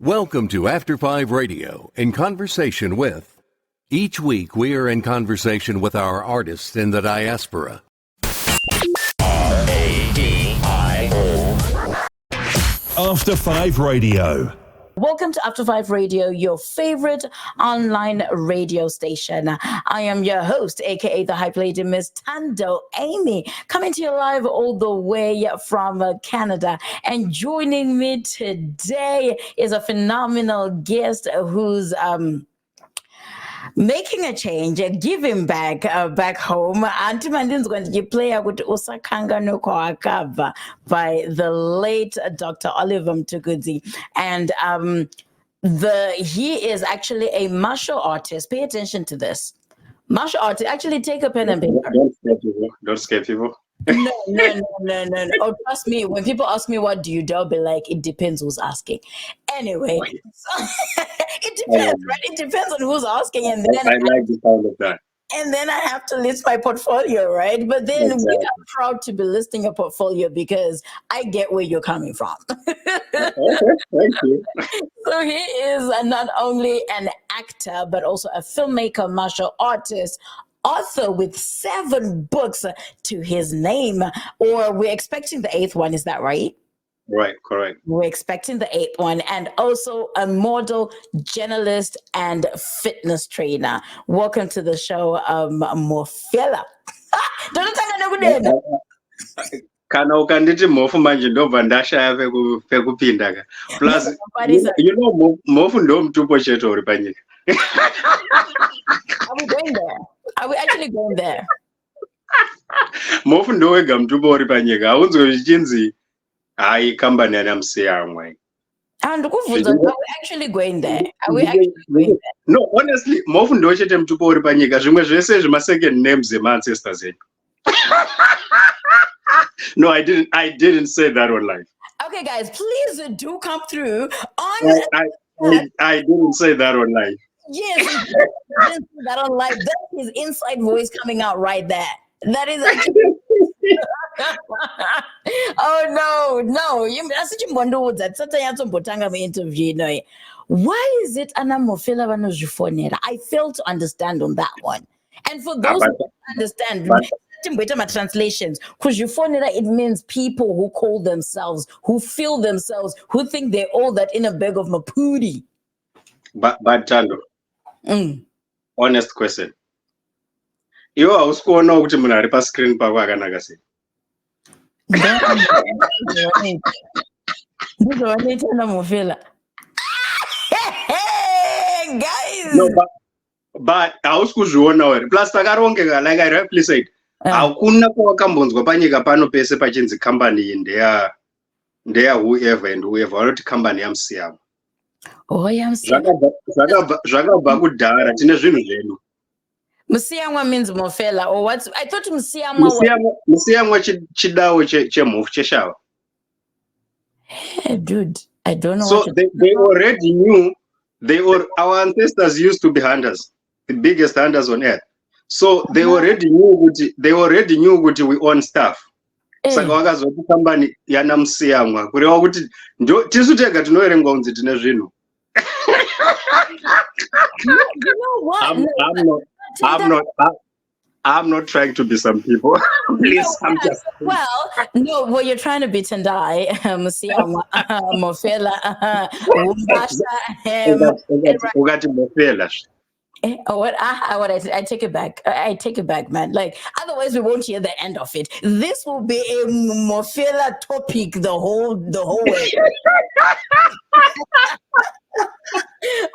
Welcome to After 5 Radio, in conversation with. Each week we are in conversation with our artists in the diaspora. After 5 Radio. Welcome to After 5 Radio, your favorite online radio station. I am your host, aka the Hype Lady, Miss ThandoAmy, coming to you live all the way from Canada. And joining me today is a phenomenal guest who's making a change, giving back home. Auntie Mandin's going to play with Osakanga no Kwakava by the late Dr. Oliver Mtukudzi. And he is actually a martial artist. Pay attention to this. Martial artist. Actually, take a pen and paper. Don't scare people. No. Oh, trust me. When people ask me what do you do, I'll be like, it depends who's asking. Anyway, so, it depends, right? It depends on who's asking, and then I like the sound of that. And then I have to list my portfolio, right? But then we are proud to be listing a portfolio because I get where you're coming from. Okay, thank you. So he is not only an actor, but also a filmmaker, martial artist, author with 7 books to his name, or we're expecting the 8th one. Is that right? Right, correct. We're expecting the 8th one, and also a model, journalist, and fitness trainer. Welcome to the show, Mofela. Kana ukanditi mofu manje ndobva ndashaya pekupinda ka. Plus, you know, mofu ndo mtupo cheto uri panyika. Are we going there? Are we actually going there? Mofu ndo wega mtupo uri panyika. Aunzwe zvichinzi hai company anamsiyamwe. And are we actually going there? Are we actually going there? No, honestly, mofu ndo chete mtupo uri panyika. Zvimwe zvese zvima second names ema ancestors enyu. No, I didn't say that on live. Okay, guys, please do come through on. I didn't say that on live. Yes, you didn't say that on live. That's his inside voice coming out right there. That is actually. Oh no! You such a wonder that such a interview. Why is it Anna Mofela vanozvifonera? I fail to understand on that one. And for those who don't understand. My translations, because it means people who call themselves, who feel themselves, who think they're all that in a bag of mapudi. But Tando, honest question. You are also know what you are screen power guys. No, but I was going now. Plus, like I rightly said. Hakuna kwakambonzwa panyika pano pese pachinzi company ndeya whoever and whoever vanoti company yamusiyamo. Oh, yamusiyamo. Zvakabva kudhara tine zvinhu zvenyu. Musiyamwa means Mofela or what? I thought Musiyamwa chidawo chemhofu cheshava. Hey, dude, I don't know. So they already knew. Our ancestors used to be hunters, the biggest hunters on earth. So they already knew that we own stuff. Saka vakazoti company yanamsiyamwa kureva kuti tisu tega tinoverenga kunzi tine zvinhu. I'm not trying to be some people. Please, I'm just. Well, you're trying to be Tendai, Musiyamwa, Mofela, Ugati Mofela. I take it back. I take it back, man. Like, otherwise we won't hear the end of it. This will be a Mofela topic the whole way.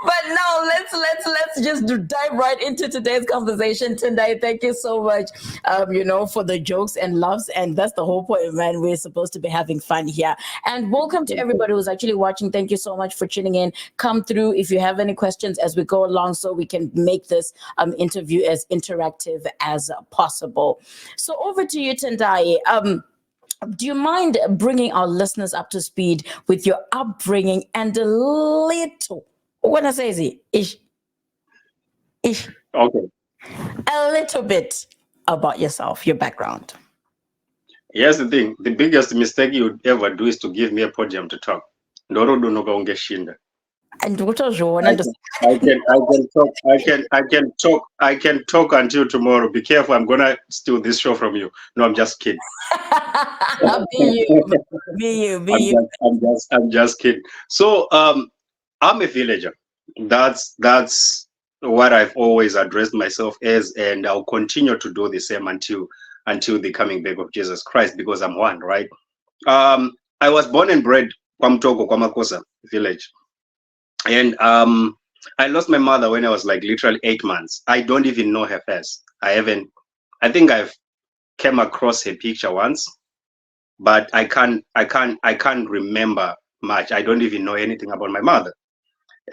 But no, let's just dive right into today's conversation. Tendai, thank you so much, for the jokes and laughs, and that's the whole point, man. We're supposed to be having fun here. And welcome to everybody who's actually watching. Thank you so much for tuning in. Come through if you have any questions as we go along, so we can make this interview as interactive as possible. So over to you, Tendai. Do you mind bringing our listeners up to speed with your upbringing and a little, when I say ish, okay, a little bit about yourself, your background? Here's the thing. The biggest mistake you would ever do is to give me a podium to talk. Ndoro donoka ungeshinda. And what was your I can talk until tomorrow. Be careful, I'm gonna steal this show from you. No, I'm just kidding. Be you. I'm just kidding. So I'm a villager. That's what I've always addressed myself as, and I'll continue to do the same until the coming back of Jesus Christ, because I'm one, right? I was born and bred Mutoko, Makosa village. And I lost my mother when I was like literally 8 months. I don't even know her face. I think I've came across her picture once, but I can't remember much. I don't even know anything about my mother.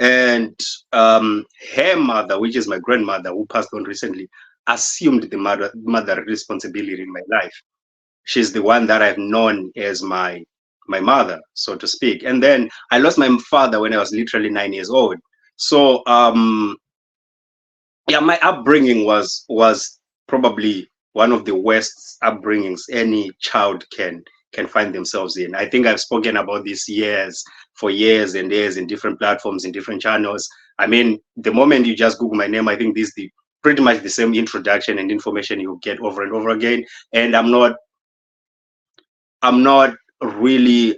And her mother, which is my grandmother, who passed on recently, assumed the mother responsibility in my life. She's the one that I've known as my mother, so to speak. And then I lost my father when I was literally 9 years old. So yeah, my upbringing was probably one of the worst upbringings any child can find themselves in. I think I've spoken about this for years and years in different platforms, in different channels. I mean, the moment you just Google my name, I think this is pretty much the same introduction and information you get over and over again. And I'm not really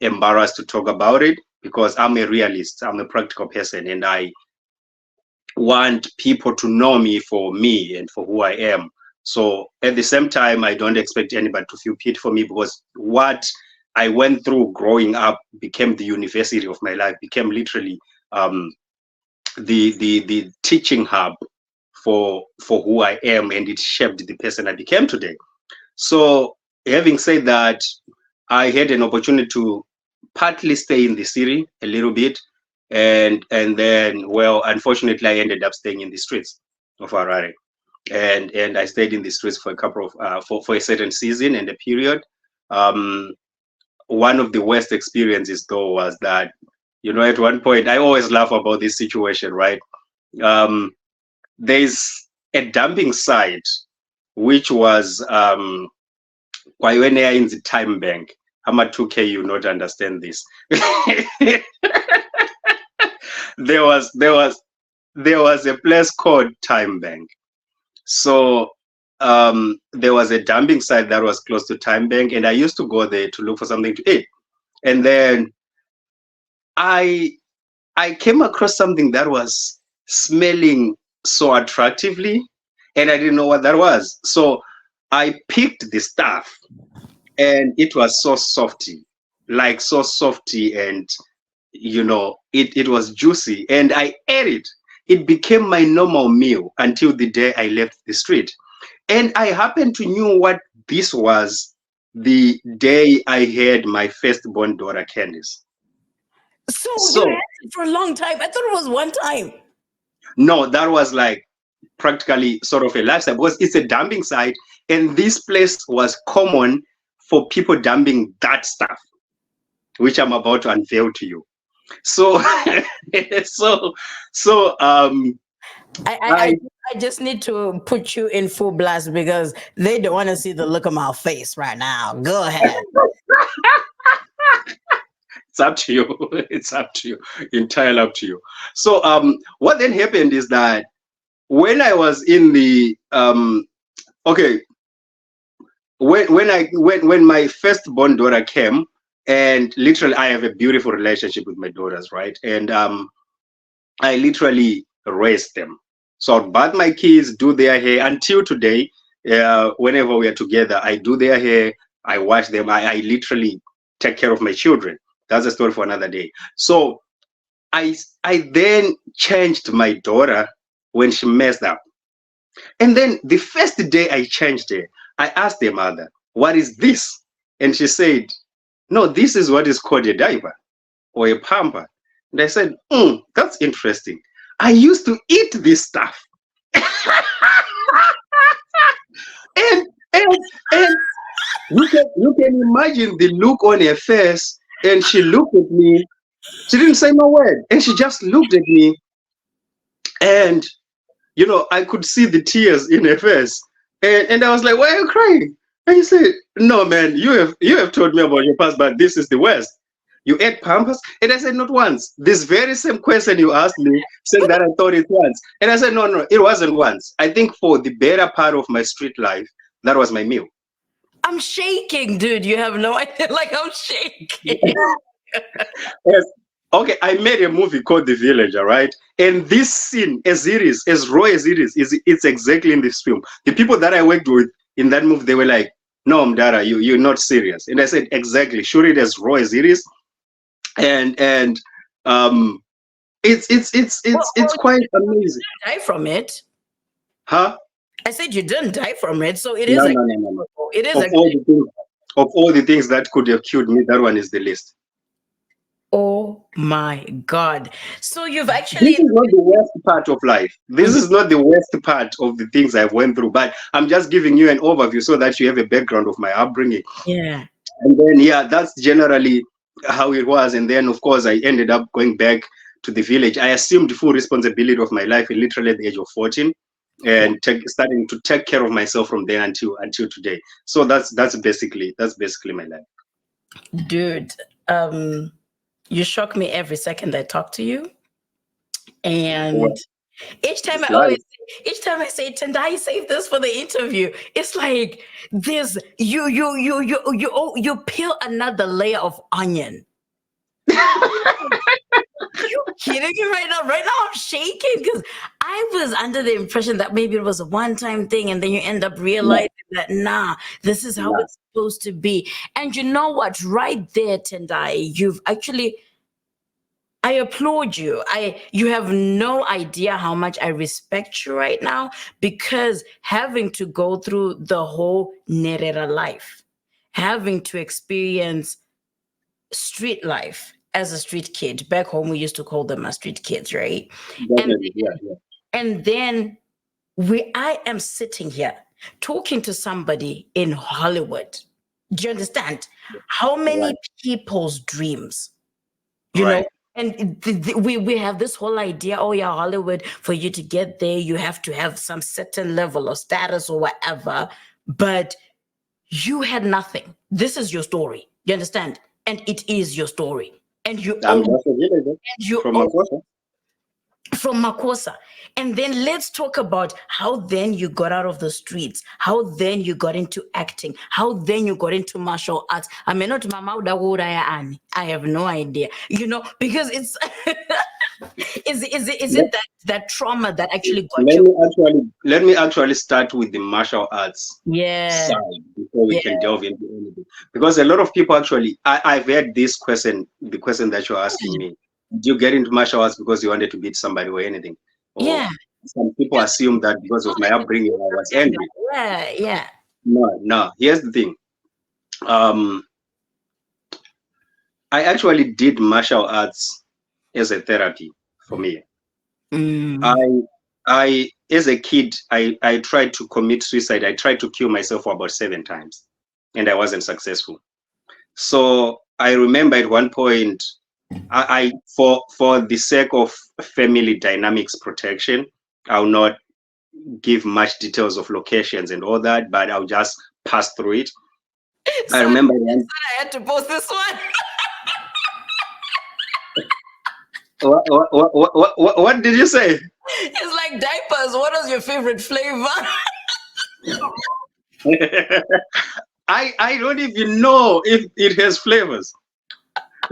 embarrassed to talk about it, because I'm a realist. I'm a practical person, and I want people to know me and for who I am. So at the same time, I don't expect anybody to feel pity for me, because what I went through growing up became the university of my life, became literally the teaching hub for who I am, and it shaped the person I became today. So having said that, I had an opportunity to partly stay in the city a little bit, and then, well, unfortunately, I ended up staying in the streets of Harare, and I stayed in the streets for a couple of for a certain season and a period. One of the worst experiences, though, was that, you know, at one point, I always laugh about this situation, right? There's a dumping site which was when they are in the time bank. I'm a 2K, you not understand this. there was a place called Time Bank. So there was a dumping site that was close to Time Bank, and I used to go there to look for something to eat. And then I came across something that was smelling so attractively, and I didn't know what that was. So I picked the stuff, and it was so softy, and you know, it was juicy, and I ate it. It became my normal meal until the day I left the street. And I happened to knew what this was the day I had my firstborn daughter, Candice. So you had it for a long time. I thought it was one time. No, that was like practically sort of a lifestyle, because it's a dumping site, and this place was common for people dumping that stuff, which I'm about to unveil to you. So I just need to put you in full blast, because they don't want to see the look on my face right now. Go ahead. It's up to you. It's up to you. Entirely up to you. So what then happened is that when I was in the when my firstborn daughter came, and literally I have a beautiful relationship with my daughters, right? And I literally raised them. So I'd bath my kids, do their hair. Until today, whenever we are together, I do their hair, I wash them, I literally take care of my children. That's a story for another day. So I then changed my daughter when she messed up. And then the first day I changed her, I asked the mother, "What is this?" And she said, "No, this is what is called a diaper or a pamper." And I said, "That's interesting. I used to eat this stuff." and you can imagine the look on her face. And she looked at me. She didn't say no word, and she just looked at me. And you know, I could see the tears in her face. And I was like, "Why are you crying?" And he said, "No, man, you have told me about your past, but this is the worst." You ate Pampers? And I said, not once. This very same question you asked me, saying that I thought it once. And I said, no, it wasn't once. I think for the better part of my street life, that was my meal. I'm shaking, dude. You have no idea. Like, I'm shaking. Yes. Okay, I made a movie called The Villager, right? And this scene, as raw as it is, it's exactly in this film. The people that I worked with in that movie, they were like, no, Mdara, you're not serious. And I said, exactly, shoot it as raw as it is. And it's quite amazing. Die from it. Huh? I said you didn't die from it, so it is. No. It is. Of all the things that could have killed me, that one is the least. Oh my God! So you've actually. This is not the worst part of life. This is not the worst part of the things I went through. But I'm just giving you an overview so that you have a background of my upbringing. Yeah. And then that's generally how it was. And then of course I ended up going back to the village. I assumed full responsibility of my life literally at the age of 14. And starting to take care of myself from there until today. So that's basically my life. Dude, you shock me every second I talk to you. And each time I say, Tendai, save this for the interview. It's like this, you peel another layer of onion. You kidding me right now? Right now I'm shaking because I was under the impression that maybe it was a one-time thing, and then you end up realizing that this is how it's supposed to be. And you know what? Right there, Tendai, you've actually. I applaud you. You have no idea how much I respect you right now, because having to go through the whole Nerera life, having to experience street life as a street kid. Back home, we used to call them street kids, right? And then I am sitting here talking to somebody in Hollywood. Do you understand? How many people's dreams, you know? And we have this whole idea, Hollywood, for you to get there, you have to have some certain level of status or whatever. But you had nothing. This is your story. You understand? And it is your story. And you from Makosa. From Makosa. And then let's talk about how then you got out of the streets, how then you got into acting, how then you got into martial arts. I mean, not Mama I have no idea, because it's is it that trauma that actually got you? Let me actually start with the martial arts side before we can delve into anything. Because a lot of people actually, I've had this question, the question that you're asking me. Did you get into martial arts because you wanted to beat somebody or anything? Or some people assume that because of my upbringing, I was angry. No. Here's the thing. I actually did martial arts as a therapy for me. I as a kid, I tried to commit suicide. I tried to kill myself for about 7 times, and I wasn't successful. So I remember at one point, I for the sake of family dynamics protection, I'll not give much details of locations and all that, but I'll just pass through it. I remember I had to post this one. What did you say? It's like diapers. What is your favorite flavor? I don't even know if it has flavors.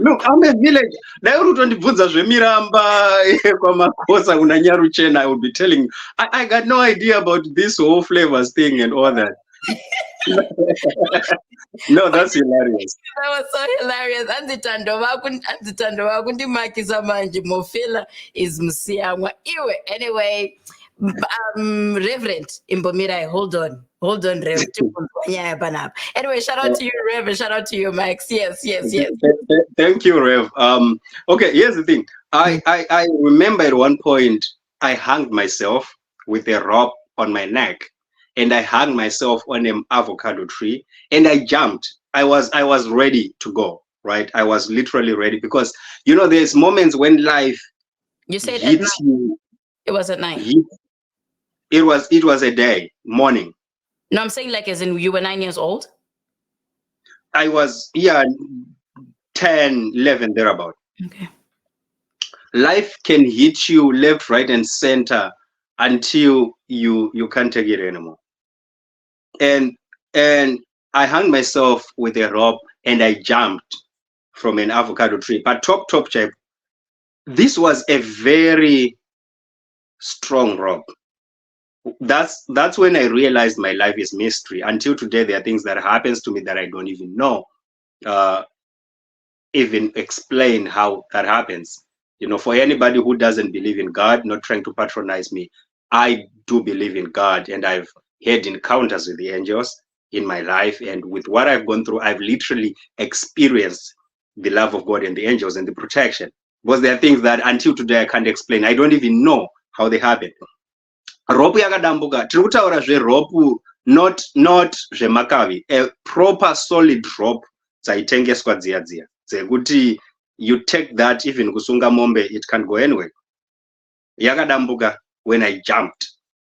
Look, I'm a village. I would be telling you, I got no idea about this whole flavors thing and all that. No, that's hilarious. That was so hilarious. Mofela is Musiamwa. Anyway, Reverend Imbomirai, hold on, Rev. Anyway, shout out to you, Rev, and shout out to you, Max. Yes. Thank you, Rev. Okay, here's the thing. I remember at one point I hung myself with a rope on my neck, and I hung myself on an avocado tree, and I jumped. I was ready to go, right? I was literally ready, because there's moments when life said hits you. It was at night. It was a day, morning. No, I'm saying like as in you were 9 years old? I was, 10, 11, thereabout. Okay. Life can hit you left, right, and center until you can't take it anymore. And I hung myself with a rope and I jumped from an avocado tree. But top shape. This was a very strong rope. That's when I realized my life is mystery. Until today, there are things that happens to me that I don't even know, even explain how that happens. You know, for anybody who doesn't believe in God, not trying to patronize me, I do believe in God, and I've had encounters with the angels in my life, and with what I've gone through, I've literally experienced the love of God and the angels and the protection. Because there are things that until today I can't explain. I don't even know how they happen. Rope yakadambuka, tiri kutaura zverope, not zvemakavi, a proper solid rope dzaitengeswa dziya dzekuti you take that even kusunga mombe, it can go anywhere. Yakadambuka when I jumped,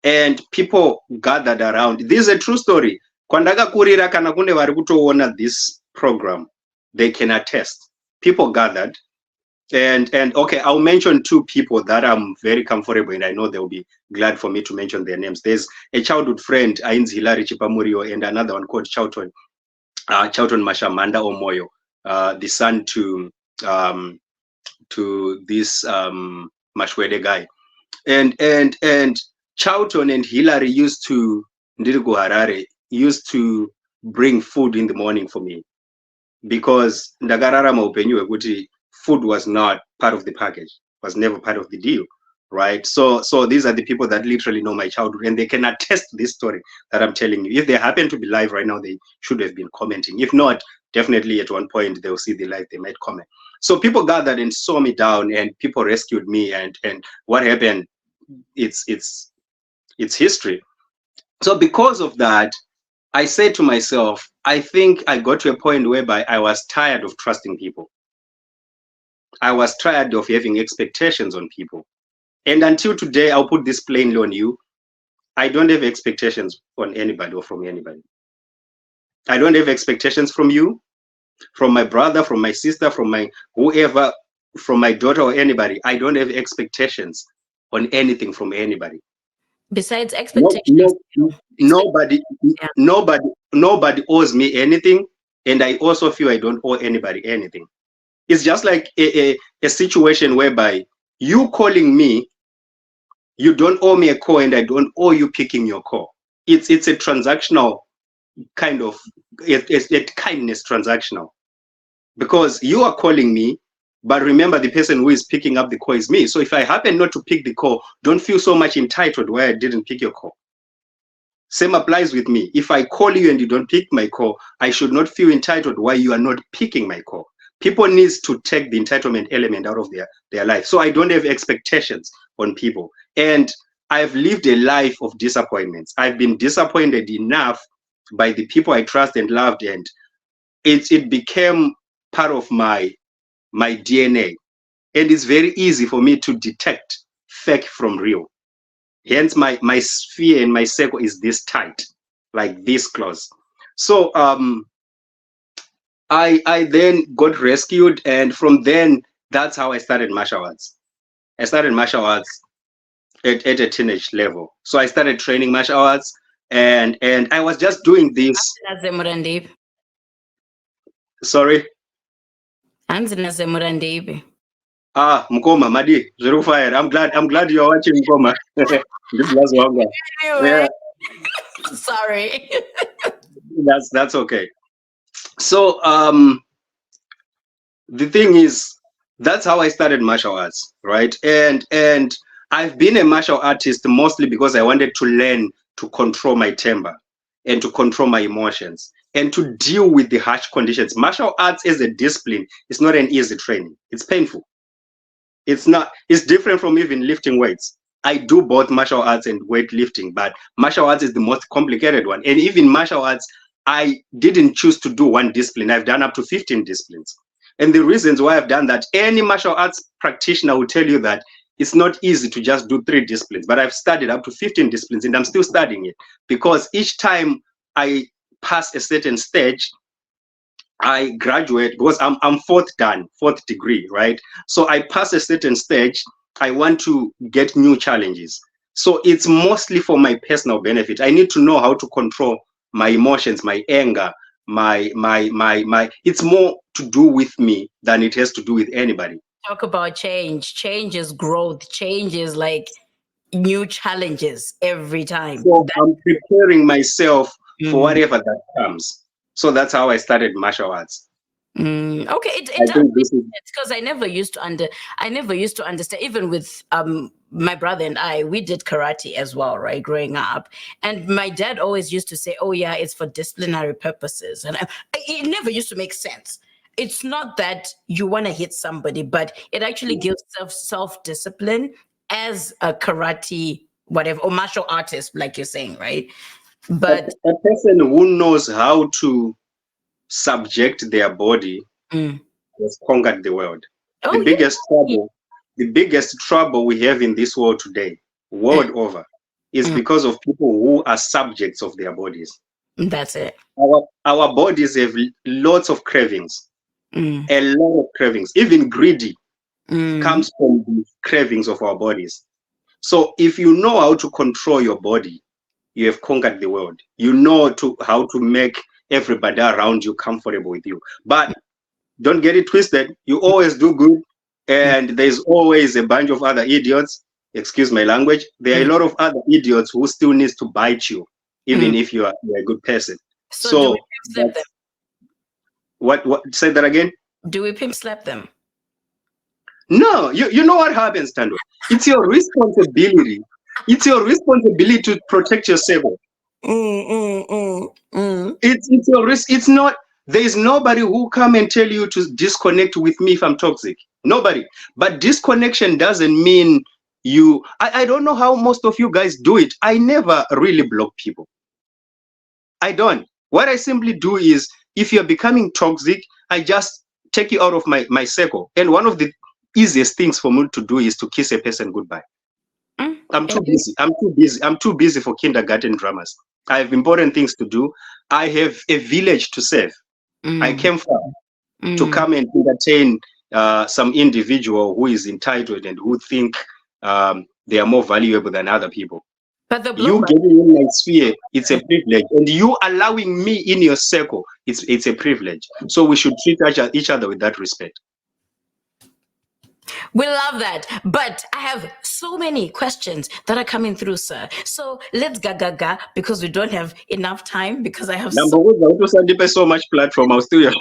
and people gathered around. This is a true story. Kwandakakurira kana kune vari kutoona this program, they can attest. People gathered. And okay, I'll mention two people that I'm very comfortable, and I know they'll be glad for me to mention their names. There's a childhood friend, Ainz Hilary Chipamurio, and another one called Chauton Mashamanda Omoyo, the son to this Mashwede guy. And Chauton and Hilary used to bring food in the morning for me, because ndakararama upenyu hwekuti food was not part of the package, was never part of the deal, right? So these are the people that literally know my childhood, and they can attest this story that I'm telling you. If they happen to be live right now, they should have been commenting. If not, definitely at one point they'll see the live, they might comment. So people gathered and saw me down, and people rescued me, and what happened, it's history. So because of that, I said to myself, I think I got to a point whereby I was tired of trusting people. I was tired of having expectations on people. And until today, I'll put this plainly on you, I don't have expectations on anybody or from anybody. I don't have expectations from you, from my brother, from my sister, from my whoever, from my daughter or anybody. I don't have expectations on anything from anybody. Besides expectations, nobody owes me anything, and I also feel I don't owe anybody anything. It's just like a situation whereby you calling me, you don't owe me a call, and I don't owe you picking your call. It's a transactional kind of, it's a kindness transactional, because you are calling me, but remember the person who is picking up the call is me. So if I happen not to pick the call, don't feel so much entitled why I didn't pick your call. Same applies with me. If I call you and you don't pick my call, I should not feel entitled why you are not picking my call. People need to take the entitlement element out of their life. So I don't have expectations on people. And I've lived a life of disappointments. I've been disappointed enough by the people I trust and loved, and it became part of my DNA. And it's very easy for me to detect fake from real. Hence my sphere and my circle is this tight, like this close. So I then got rescued, and from then, that's how I started martial arts. I started martial arts at a teenage level. So I started training martial arts, and I was just doing this. Sorry? Mukoma, Madi, Zerufire. I'm glad you're watching Mukoma. This last longer. Anyway. Yeah. Sorry. That's okay. So the thing is, that's how I started martial arts, right? And I've been a martial artist mostly because I wanted to learn to control my temper and to control my emotions and to deal with the harsh conditions. Martial arts as a discipline is not an easy training. It's painful. It's different from even lifting weights. I do both martial arts and weightlifting, but martial arts is the most complicated one. And even martial arts, I didn't choose to do one discipline. I've done up to 15 disciplines. And the reasons why I've done that, any martial arts practitioner will tell you that it's not easy to just do 3 disciplines, but I've studied up to 15 disciplines, and I'm still studying it, because each time I pass a certain stage, I graduate because I'm fourth degree, right? So I pass a certain stage. I want to get new challenges. So it's mostly for my personal benefit. I need to know how to control my emotions, my anger, my. It's more to do with me than it has to do with anybody. Talk about change. Change is growth. Change is like new challenges every time. So I'm preparing myself for Mm. whatever that comes. So that's how I started martial arts. Okay, it I does think make this is sense because I never used to understand. Even with my brother and I, we did karate as well, right, growing up. And my dad always used to say, "Oh yeah, it's for disciplinary purposes," and it never used to make sense. It's not that you want to hit somebody, but it actually gives self discipline as a karate whatever or martial artist, like you're saying, right? But a person who knows how to subject their body mm. has conquered the world. The Oh biggest yeah. trouble, the biggest trouble we have in this world today, world over, is Mm. because of people who are subjects of their bodies. That's it. Our bodies have lots of cravings, Mm. a lot of cravings. Even greedy Mm. comes from the cravings of our bodies. So if you know how to control your body, you have conquered the world. You know how to make everybody around you comfortable with you. But don't get it twisted. You always do good, and there's always a bunch of other idiots. Excuse my language. There are a lot of other idiots who still needs to bite you, even if you're a good person. So do we So pimp slap them? what? Say that again. Do we pimp slap them? No, you know what happens, Tando. It's your responsibility. It's your responsibility to protect yourself. It's your risk. It's not. There is nobody who come and tell you to disconnect with me if I'm toxic. Nobody. But disconnection doesn't mean you. I don't know how most of you guys do it. I never really block people. I don't. What I simply do is, if you're becoming toxic, I just take you out of my circle. And one of the easiest things for me to do is to kiss a person goodbye. I'm too busy. I'm too busy. I'm too busy for kindergarten dramas. I have important things to do. I have a village to serve. I came far to come and entertain some individual who is entitled and who think they are more valuable than other people. But the You blowback. getting in my sphere, it's a privilege, and you allowing me in your circle, it's a privilege. So we should treat each other with that respect. We love that. But I have so many questions that are coming through, sir. So let's ga because we don't have enough time because I have Number one, so much platform. I'll still.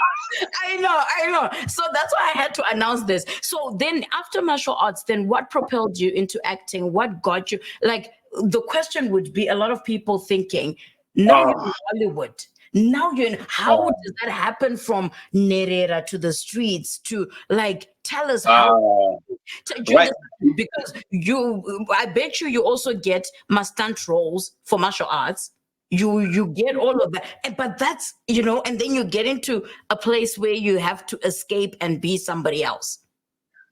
I know. So that's why I had to announce this. So then after martial arts, then what propelled you into acting? What got you? Like the question would be a lot of people thinking, now you're in Hollywood. Now you're in, how does that happen from Nerera to the streets to like tell us how Right. because I bet you also get stunt roles for martial arts. You get all of that, but that's and then you get into a place where you have to escape and be somebody else.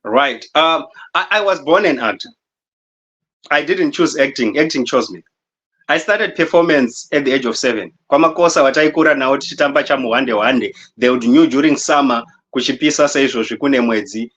Right. I was born an actor. I didn't choose acting. Acting chose me. I started performance at the age of 7. Kwa Makosa wataikura nawo tichitamba chamuhande. They would knew during summer kuchipisa saizvozvi kune mwedzi.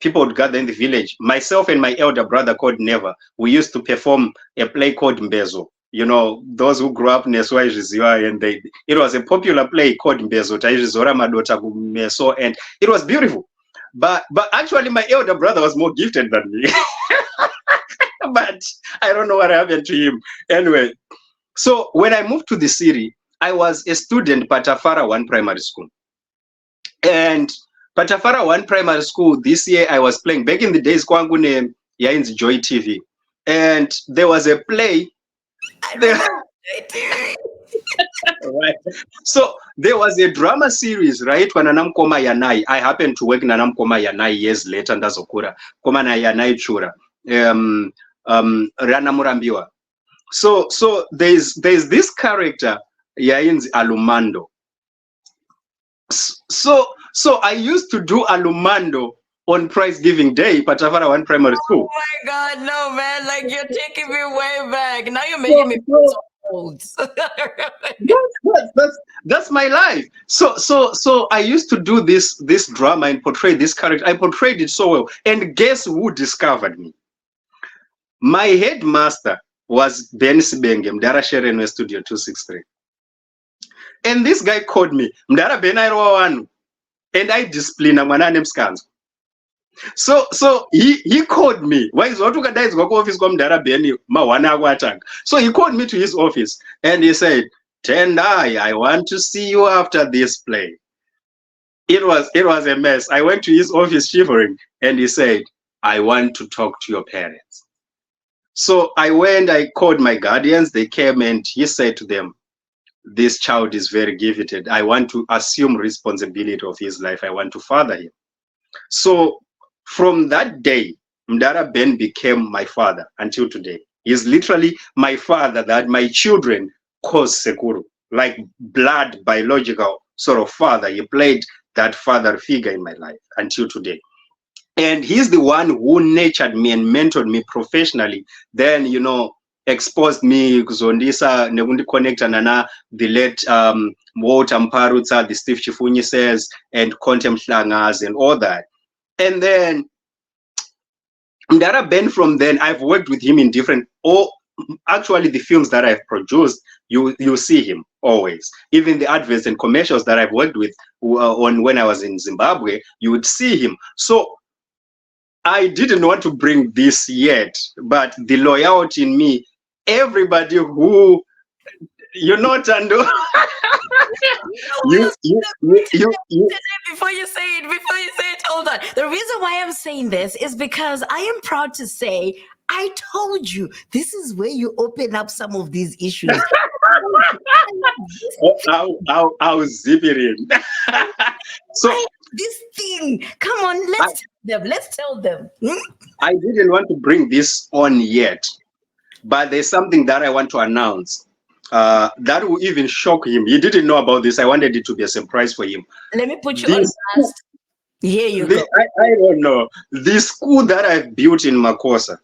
People would gather in the village. Myself and my elder brother called Never, we used to perform a play called Mbezo. Those who grew up Neswa Izviziwa, and it was a popular play called Mbezo. Taizvizora madota kumeso, and it was beautiful. But actually my elder brother was more gifted than me. But I don't know what happened to him. Anyway, so when I moved to the city, I was a student Patafara 1 primary school. And Patafara 1 primary school, this year I was playing. Back in the days, Kwangune Yain's Joy TV. And there was a play. Right. So there was a drama series, right? When Anamkoma Yanai. I happened to work in Anamkoma Yanai years later, and that's Okura. Komana Yanai Chura. Rana Murambiwa. So there's this character, Yain's Alumando. So I used to do Alumando on prize giving day, Patafara 1 primary school. Oh my God, no man! Like you're taking me way back. Now you're making me feel so That's my life. So I used to do this drama and portray this character. I portrayed it so well. And guess who discovered me? My headmaster was Ben Sibenge, Mdara Sherenwe Studio 263. And this guy called me, Mdara Benairwa Wanu. And I disciplined him and Skanzo. So he called me. Why is what guys go office come Mdara Beni Mawana Watang? So he called me to his office and he said, Tendai, I want to see you after this play. It was a mess. I went to his office shivering and he said, I want to talk to your parents. So I went, I called my guardians, they came and he said to them, this child is very gifted. I want to assume responsibility of his life. I want to father him. So from that day, Mdara Ben became my father until today. He's literally my father that my children call Sekuru, like blood, biological sort of father. He played that father figure in my life until today. And he's the one who nurtured me and mentored me professionally. Then, exposed me kuzondisa nekundi connecta nana the late Walter Mparutsa, the Steve Chifunyi says, and Contem Hlangas and all that. And then Mdara Ben, from then I've worked with him in different, actually the films that I've produced, you see him always. Even the adverts and commercials that I've worked with on when I was in Zimbabwe, you would see him. So I didn't want to bring this yet, but the loyalty in me, everybody who, Tando, Before you say it, hold on. The reason why I'm saying this is because I am proud to say, I told you, this is where you open up some of these issues. I'll zip it in. So this thing, come on, let's tell them. I didn't want to bring this on yet, but there's something that I want to announce that will even shock him. He didn't know about this. I wanted it to be a surprise for him. Let me put you on blast. Here you go. I don't know. The school that I've built in Makosa,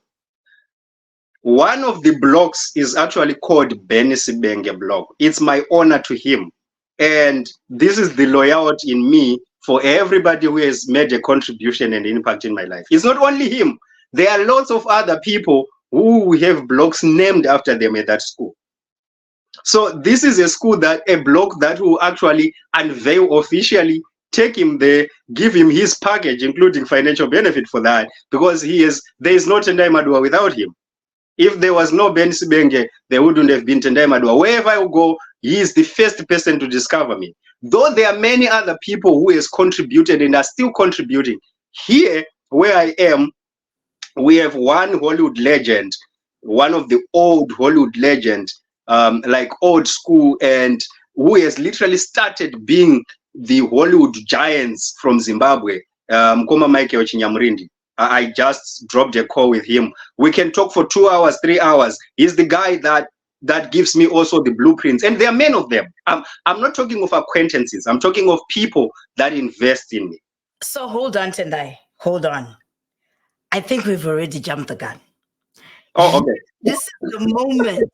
one of the blocks is actually called Beni Sibenge block. It's my honor to him. And this is the loyalty in me for everybody who has made a contribution and impact in my life. It's not only him. There are lots of other people who have blocks named after them at that school. So this is a block that will actually unveil officially, take him there, give him his package, including financial benefit for that, because there is no Tendai Maduwa without him. If there was no Ben Sibenge, there wouldn't have been Tendai Maduwa. Wherever I go, he is the first person to discover me. Though there are many other people who has contributed and are still contributing. Here, where I am, we have one Hollywood legend, one of the old Hollywood legends, like old school, and who has literally started being the Hollywood giants from Zimbabwe, Mkoma Michael Chinyamurindi. I just dropped a call with him. We can talk for 2 hours, 3 hours. He's the guy that gives me also the blueprints. And there are many of them. I'm not talking of acquaintances. I'm talking of people that invest in me. So hold on, Tendai. Hold on. I think we've already jumped the gun. Oh, okay. This is the moment.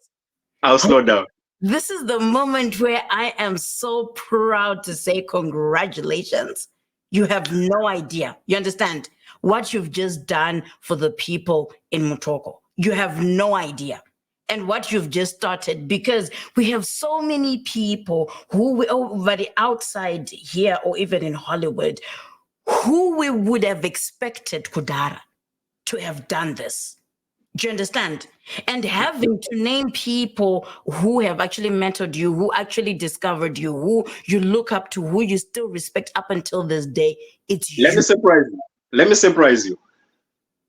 I'll slow down. This is the moment where I am so proud to say congratulations. You have no idea. You understand what you've just done for the people in Mutoko. You have no idea. And what you've just started, because we have so many people who over the outside here or even in Hollywood, who we would have expected Kudara to have done this. Do you understand? And having to name people who have actually mentored you, who actually discovered you, who you look up to, who you still respect up until this day, it's you. Let me surprise you.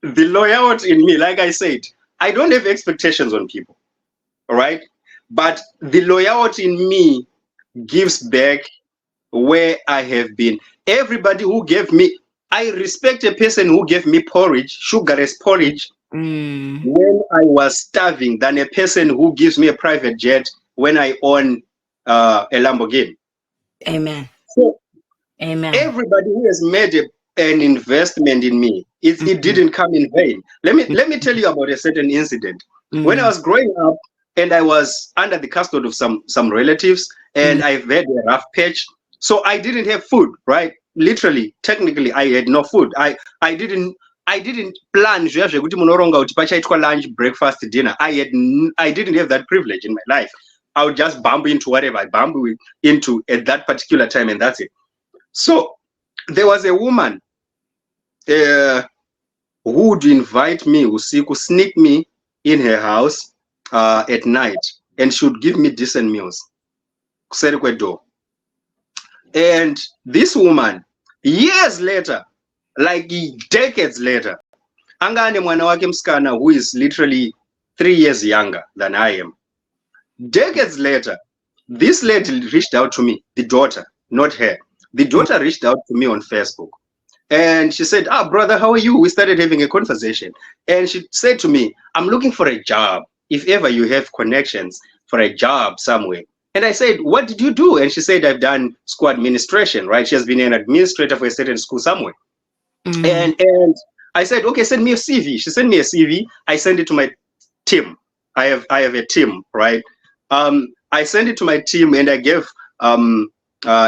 The loyalty in me, like I said, I don't have expectations on people, all right? But the loyalty in me gives back where I have been. Everybody who gave me, I respect a person who gave me porridge, sugarless porridge, when I was starving, than a person who gives me a private jet when I own a Lamborghini. Amen. So, amen. Everybody who has made an investment in me, it didn't come in vain. Let me tell you about a certain incident. When I was growing up, and I was under the custody of some relatives, and I've had a rough patch. So I didn't have food, right? Literally, technically, I had no food. I didn't plan kuti munoronga kuti pachaitwa lunch, breakfast, dinner. I didn't have that privilege in my life. I would just bump into whatever I bump into at that particular time, and that's it. So there was a woman who would invite me, usiku, sneak me in her house at night, and she would give me decent meals. And this woman, years later, like decades later, angane mwana wake mskana, who is literally 3 years younger than I am. Decades later, this lady reached out to me, the daughter, not her. The daughter reached out to me on Facebook, and she said, brother, how are you? We started having a conversation, and she said to me, I'm looking for a job. If ever you have connections for a job somewhere. And I said, what did you do? And she said, I've done school administration, right? She has been an administrator for a certain school somewhere. And I said, okay, send me a CV. She sent me a CV. I sent it to my team. I have a team, right? I sent it to my team, and I gave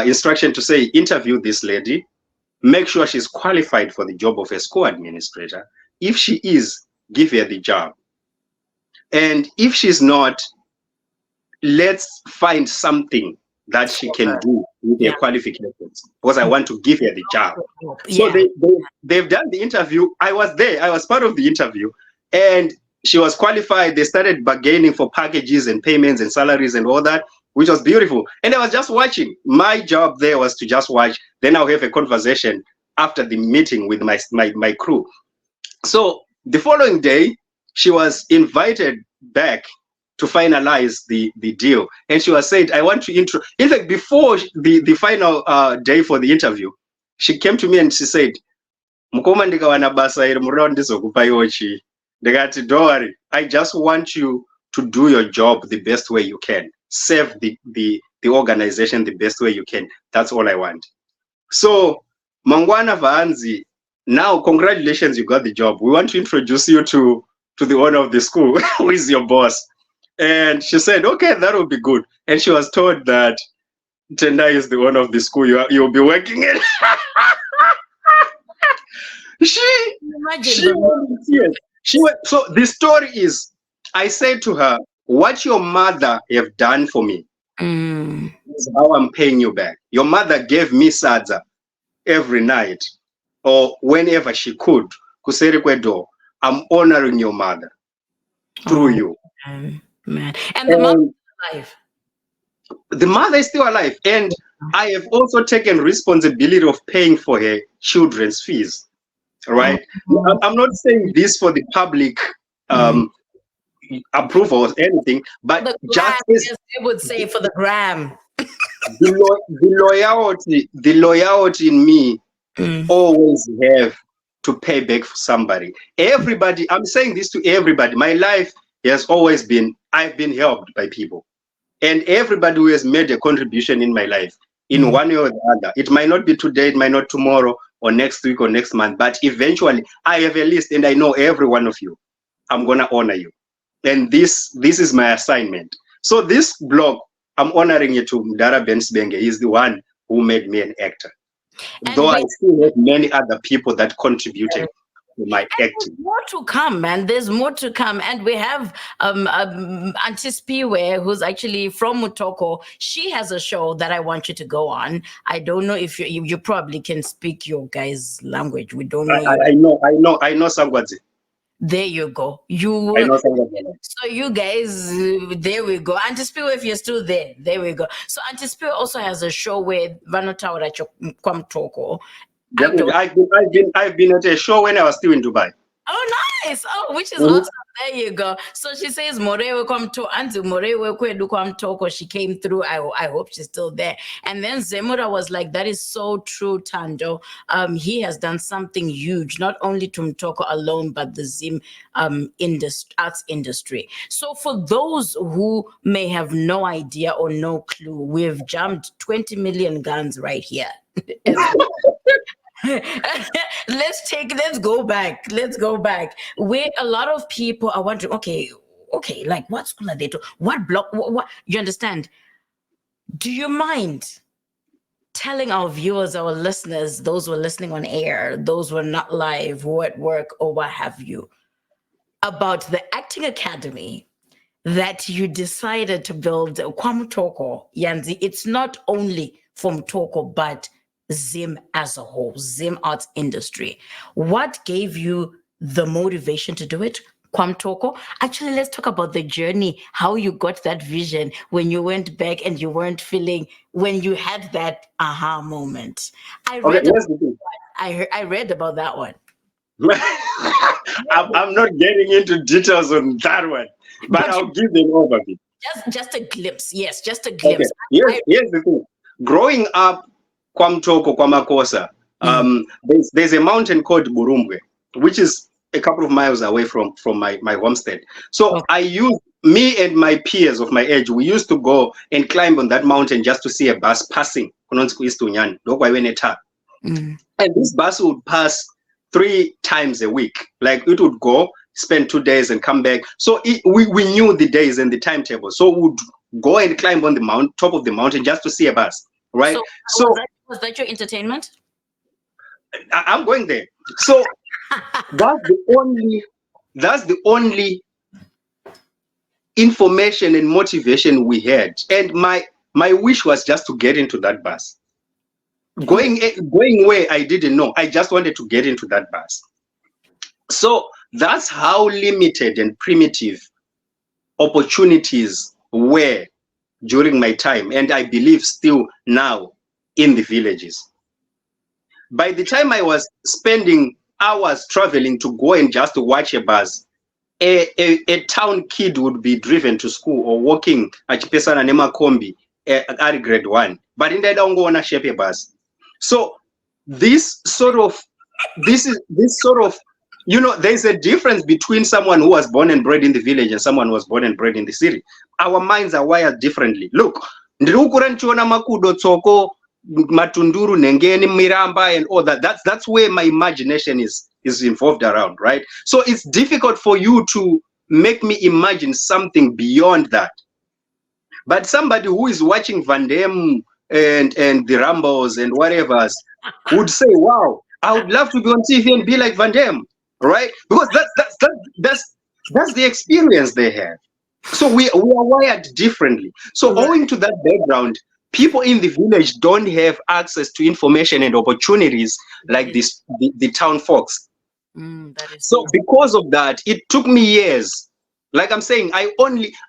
instruction to say, interview this lady, make sure she's qualified for the job of a school administrator. If she is, give her the job. And if she's not, let's find something that she can do with her qualifications, because I want to give her the job. So they've done the interview. I was there. I was part of the interview, and she was qualified. They started bargaining for packages and payments and salaries and all that, which was beautiful. And I was just watching. My job there was to just watch. Then I'll have a conversation after the meeting with my crew. So the following day, she was invited back to finalize the deal, and she was said, I want to intro. In fact, before the final day for the interview, she came to me and she said, Mukoma ndikawana basa iri muri ndizokupa iwochi. Ndikati, don't worry, I just want you to do your job the best way you can, serve the organization the best way you can. That's all I want. So Mangwana Vaanzi, now congratulations, you got the job. We want to introduce you to the owner of the school, who is your boss. And she said, okay, that will be good. And she was told that Tendai is the owner of the school you'll be working in. So the story is, I said to her, what your mother have done for me is how I'm paying you back. Your mother gave me sadza every night, or whenever she could. Kuserikwedo, I'm honoring your mother through you. Man. And the mother is alive. The mother is still alive, and I have also taken responsibility of paying for her children's fees. Right? I'm not saying this for the public approval or anything, but the just gram, as they would say, for the gram. the loyalty in me always have to pay back for somebody. Everybody, I'm saying this to everybody. My life has always been, I've been helped by people. And everybody who has made a contribution in my life, in one way or the other, it might not be today, it might not tomorrow, or next week, or next month, but eventually I have a list, and I know every one of you. I'm gonna honor you. And this is my assignment. So this blog, I'm honoring it to Mdara Bensbenge. He's the one who made me an actor. And though I still have many other people that contributed to my acting. There's more to come, man. There's more to come. And we have Auntie Spiwe, who's actually from Mutoko. She has a show that I want you to go on. I don't know if you probably can speak your guys' language. We don't know. I know Sangwadzi. There you go. I know Sangwadzi. So you guys, there we go. Auntie Spiwe, if you're still there, there we go. So Auntie Spiwe also has a show with Vanotawara Kwamtoko. I've been at a show when I was still in Dubai. Oh, nice. Oh, which is awesome. There you go. So she says, Morewe come to Auntie Morewe kwedu kwamtoko. She came through. I hope she's still there. And then Zemura was like, that is so true, Thando. He has done something huge, not only to Mutoko alone, but the Zim arts industry. So for those who may have no idea or no clue, we've jumped 20 million guns right here. Let's go back. Where a lot of people are wondering, okay, okay, like what school are they to? What block? What you understand? Do you mind telling our viewers, our listeners, those who are listening on air, those who are not live, who are at work or what have you, about the acting academy that you decided to build kwa Mutoko, Yanzi? It's not only for Mutoko, but Zim as a whole, Zim arts industry. What gave you the motivation to do it? Kwamtoko. Actually, let's talk about the journey, how you got that vision when you went back and you weren't feeling, when you had that aha moment. I Okay, read here's about, the thing. I read about that one. I'm not getting into details on that one, but But I'll give an overview. just a glimpse. Yes, just a Okay, glimpse. here's the thing. Growing up, Kwamtoko, Makosa, there's a mountain called Burumbwe, which is a couple of miles away from my homestead. So me and my peers of my age, we used to go and climb on that mountain just to see a bus passing. And this bus would pass 3 times a week. Like it would go, spend 2 days and come back. So we knew the days and the timetable. So we would go and climb on the top of the mountain just to see a bus, right? So was that your entertainment? I'm going there. So that's the only information and motivation we had. And my wish was just to get into that bus. Going where I didn't know. I just wanted to get into that bus. So that's how limited and primitive opportunities were during my time, and I believe still now in the villages. By the time I was spending hours traveling to go and just watch a bus, a town kid would be driven to school or walking at Pesana Nema Kombi at grade 1, but in that don't go on a shape bus. So this sort of, you know, there's a difference between someone who was born and bred in the village and someone who was born and bred in the city. Our minds are wired differently. Look, Makudo, Tsoko, Matunduru, Nengeni, Miramba, and all that. That's where my imagination is involved around, right? So it's difficult for you to make me imagine something beyond that. But somebody who is watching Van Damme and the Rambos and whatever would say, wow, I would love to be on TV and be like Van Damme, right? Because that's the experience they have. So we are wired differently. So owing to that background, people in the village don't have access to information and opportunities like this, the town folks. So because of that, it took me years. Like I'm saying,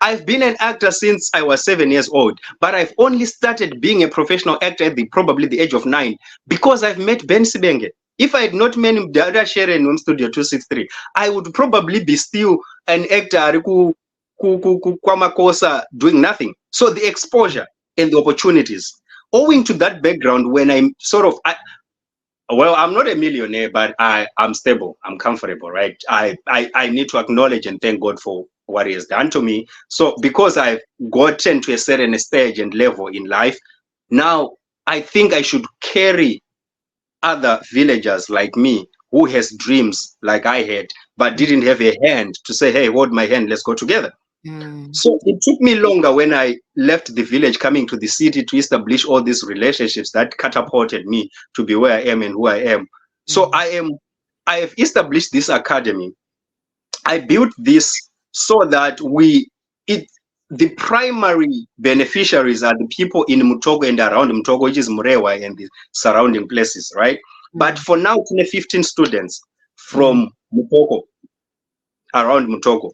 I've been an actor since I was 7 years old, but I've only started being a professional actor at probably the age of 9 because I've met Ben Sibenge. If I had not met him, the other Sharon in Studio 263, I would probably be still an actor kwa Makosa doing nothing. So the exposure and the opportunities, owing to that background, when I'm sort of, well, I'm not a millionaire, but I'm stable. I'm comfortable, right? I need to acknowledge and thank God for what He has done to me. So because I've gotten to a certain stage and level in life, now I think I should carry other villagers like me who has dreams like I had, but didn't have a hand to say, hey, hold my hand, let's go together. So it took me longer when I left the village coming to the city to establish all these relationships that catapulted me to be where I am and who I am. So I have established this academy. I built this so that the primary beneficiaries are the people in Mutoko and around Mutoko, which is Murewa and the surrounding places, right? But for now, it's 15 students from Mutoko, around Mutoko.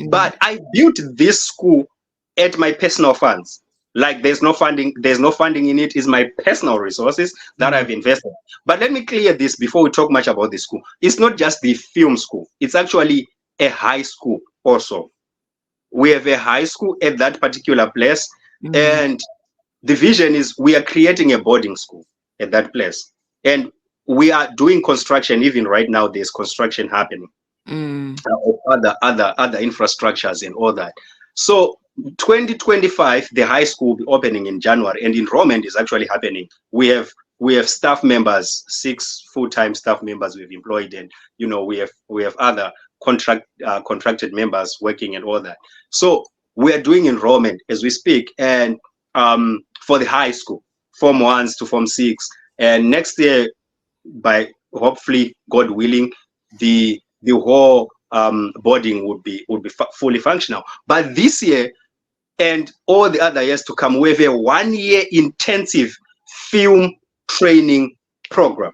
But I built this school at my personal funds. Like there's no funding in it. It's my personal resources that I've invested. But let me clear this before we talk much about the school. It's not just the film school. It's actually a high school also. We have a high school at that particular place. And the vision is we are creating a boarding school at that place. And we are doing construction. Even right now, there's construction happening. Other infrastructures and all that. So 2025, the high school will be opening in January, and enrollment is actually happening. We have staff members, 6 full-time staff members we've employed, and we have other contracted members working and all that. So we are doing enrollment as we speak, and for the high school, Form 1s to Form 6, and next year, by hopefully God willing, the whole boarding would be fully functional. But this year and all the other years to come, we have a 1-year intensive film training program.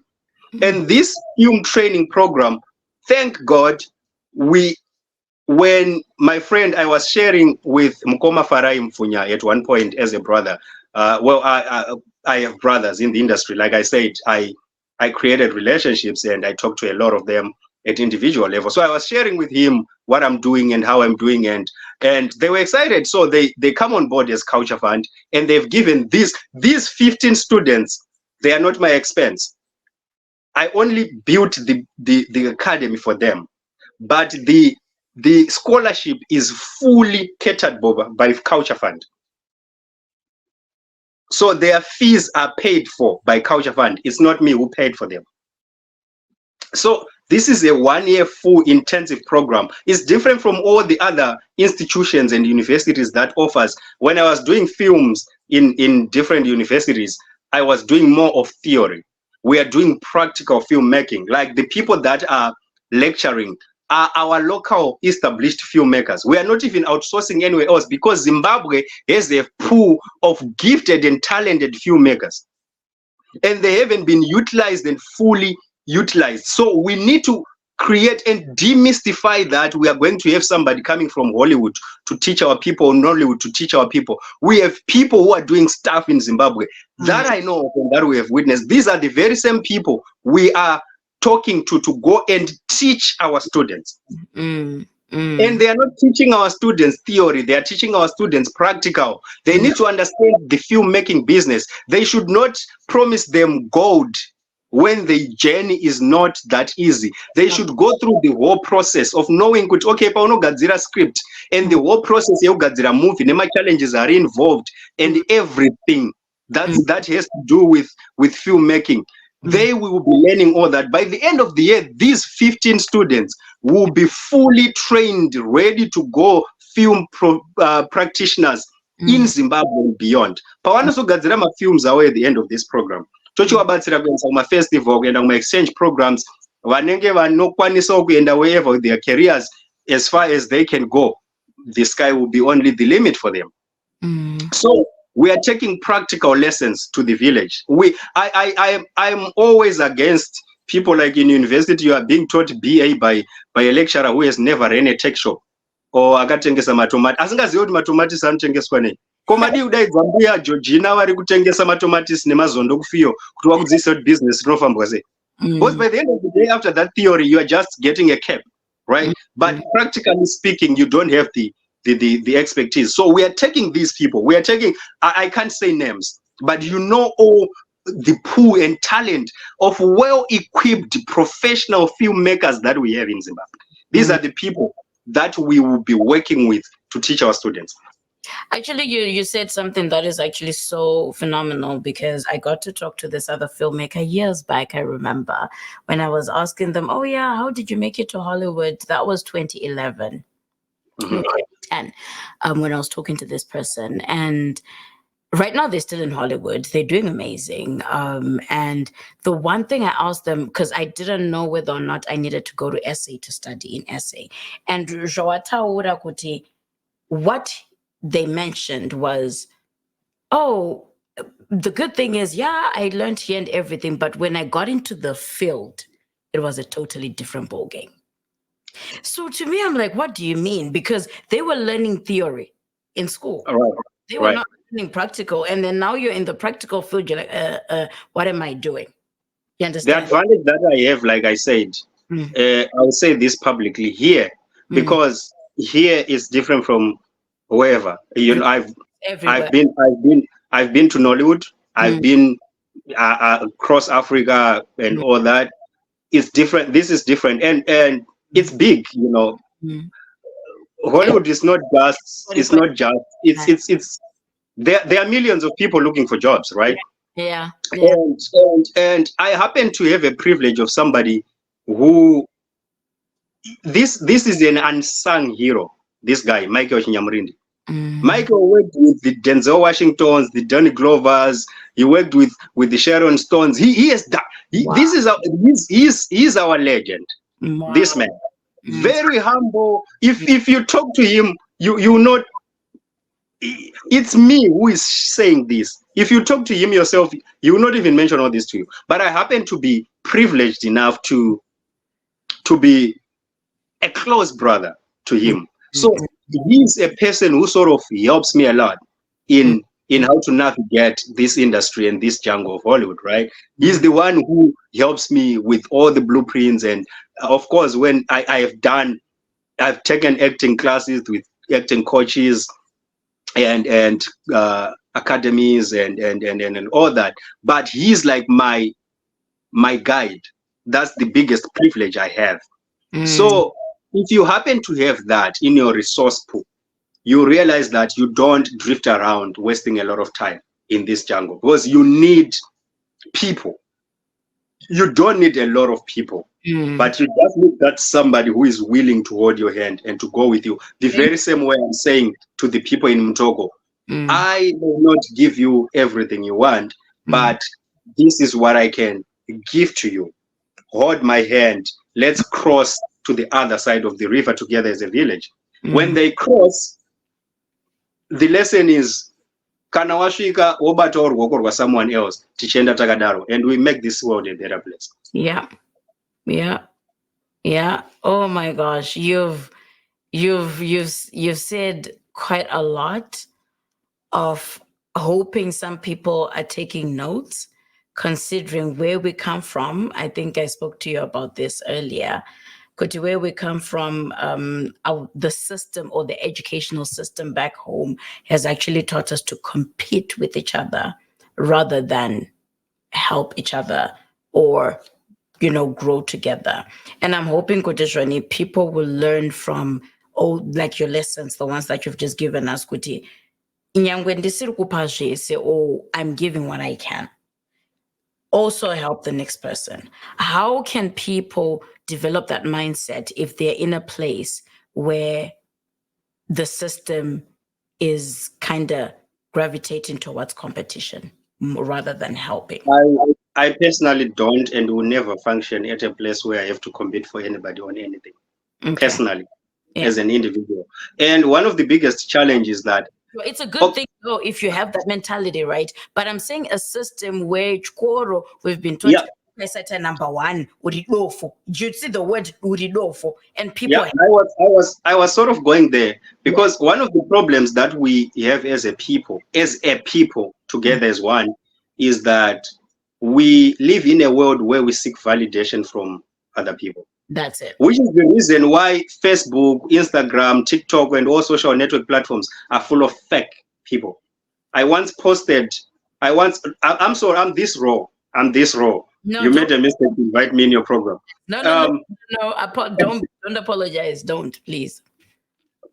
And this film training program, thank God, when my friend, I was sharing with Mkoma Farai Mfunya at one point as a brother. I have brothers in the industry. Like I said, I created relationships and I talked to a lot of them at individual level. So I was sharing with him what I'm doing and how I'm doing, and they were excited. So they come on board as Culture Fund, and they've given these 15 students. They are not my expense. I only built the academy for them, but the scholarship is fully catered by Culture Fund. So their fees are paid for by Culture Fund. It's not me who paid for them. So this is a 1-year full intensive program. It's different from all the other institutions and universities that offers. When I was doing films in different universities, I was doing more of theory. We are doing practical filmmaking. Like the people that are lecturing are our local established filmmakers. We are not even outsourcing anywhere else because Zimbabwe has a pool of gifted and talented filmmakers, and they haven't been utilized and fully utilized. So we need to create and demystify that we are going to have somebody coming from Hollywood to teach our people, Nollywood to teach our people. We have people who are doing stuff in Zimbabwe that I know and that we have witnessed. These are the very same people we are talking to go and teach our students. And they are not teaching our students theory, they are teaching our students practical. They need to understand the filmmaking business. They should not promise them gold when the journey is not that easy. They should go through the whole process of knowing, okay, paunogadzira script, and the whole process yekugadzira movie, nema challenges are involved, and everything that has to do with filmmaking. They will be learning all that. By the end of the year, these 15 students will be fully trained, ready to go film practitioners in Zimbabwe and beyond. Pawanozogadzira mafilms away at the end of this program. Tochiwabatsira kuenda kumafestival, kuenda kuma-exchange programs, vanenge vanokwanisa kuenda wherever with their careers as far as they can go. The sky will be only the limit for them. So we are taking practical lessons to the village. I'm always against people like in university, you are being taught BA by a lecturer who has never ran a tech shop or akatengesa matomati. Asingazivi kuti matomati anotengeswa nei. Komadi udaidzwa mbuya Georgina vari kutengesa matomatisi nemazondo kufiyo kuti wakudzidzisa kuti business rinofambwa sei. Because by the end of the day, after that theory, you are just getting a cap, right? But practically speaking, you don't have the expertise. So we are taking these people. We are taking, I can't say names, but you know all the pool and talent of well-equipped professional filmmakers that we have in Zimbabwe. These are the people that we will be working with to teach our students. Actually, you said something that is actually so phenomenal, because I got to talk to this other filmmaker years back. I remember when I was asking them, oh yeah, how did you make it to Hollywood? That was 2011. 2010, when I was talking to this person. And right now they're still in Hollywood. They're doing amazing. And the one thing I asked them, because I didn't know whether or not I needed to go to SA to study in SA. And what they mentioned was, oh, the good thing is, yeah, I learned here and everything, but when I got into the field, it was a totally different ballgame. So to me, I'm like, what do you mean? Because they were learning theory in school. They were not learning practical. And then now you're in the practical field, you're like, what am I doing? You understand? The advantage that I have, like I said, I'll say this publicly here, because here is different from wherever. You know, I've been to Nollywood. I've been across Africa and all that. It's different. This is different, and it's big. You know, Hollywood is not just. It's not just. It's. There are millions of people looking for jobs, right? Yeah. And I happen to have a privilege of somebody who this is an unsung hero. This guy, Michael Chinyamurindi. Mm. Michael worked with the Denzel Washingtons, the Donny Glovers. He worked with the Sharon Stones. He has done. This is he's our legend. Wow. This man, very humble. If you talk to him, you know. It's me who is saying this. If you talk to him yourself, you will not even mention all this to you. But I happen to be privileged enough to be a close brother to him. So he's a person who sort of helps me a lot in how to navigate this industry and this jungle of Hollywood, right? He's the one who helps me with all the blueprints. And of course, when I've taken acting classes with acting coaches and academies and all that. But he's like my guide. That's the biggest privilege I have. So if you happen to have that in your resource pool, you realize that you don't drift around wasting a lot of time in this jungle, because you need people. You don't need a lot of people, but you just need that somebody who is willing to hold your hand and to go with you. The very same way I'm saying to the people in Mutoko, I will not give you everything you want, but this is what I can give to you. Hold my hand. Let's cross to the other side of the river together as a village. When they cross, the lesson is kana wasvika wobata ruoko rwa someone else tichenda takadaro, and we make this world a better place. Yeah. Oh my gosh, you've said quite a lot of hoping some people are taking notes, considering where we come from. I think I spoke to you about this earlier. Where we come from, the system or the educational system back home has actually taught us to compete with each other rather than help each other or, grow together. And I'm hoping, Kutishwani, people will learn from like your lessons, the ones that you've just given us, Kuti. Say, I'm giving what I can. Also help the next person. How can people develop that mindset if they're in a place where the system is kind of gravitating towards competition rather than helping? I personally don't and will never function at a place where I have to compete for anybody on anything. Personally, as an individual. And one of the biggest challenges that it's a good thing though if you have that mentality, right? But I'm saying a system where we've been taught number one, you see the word and people I was sort of going there because one of the problems that we have as a people together as one, is that we live in a world where we seek validation from other people. That's it. Which is the reason why Facebook, Instagram, TikTok, and all social network platforms are full of fake people. I'm sorry, I'm this raw. No, you made a mistake to invite me in your program. No. Don't apologize. Don't, please.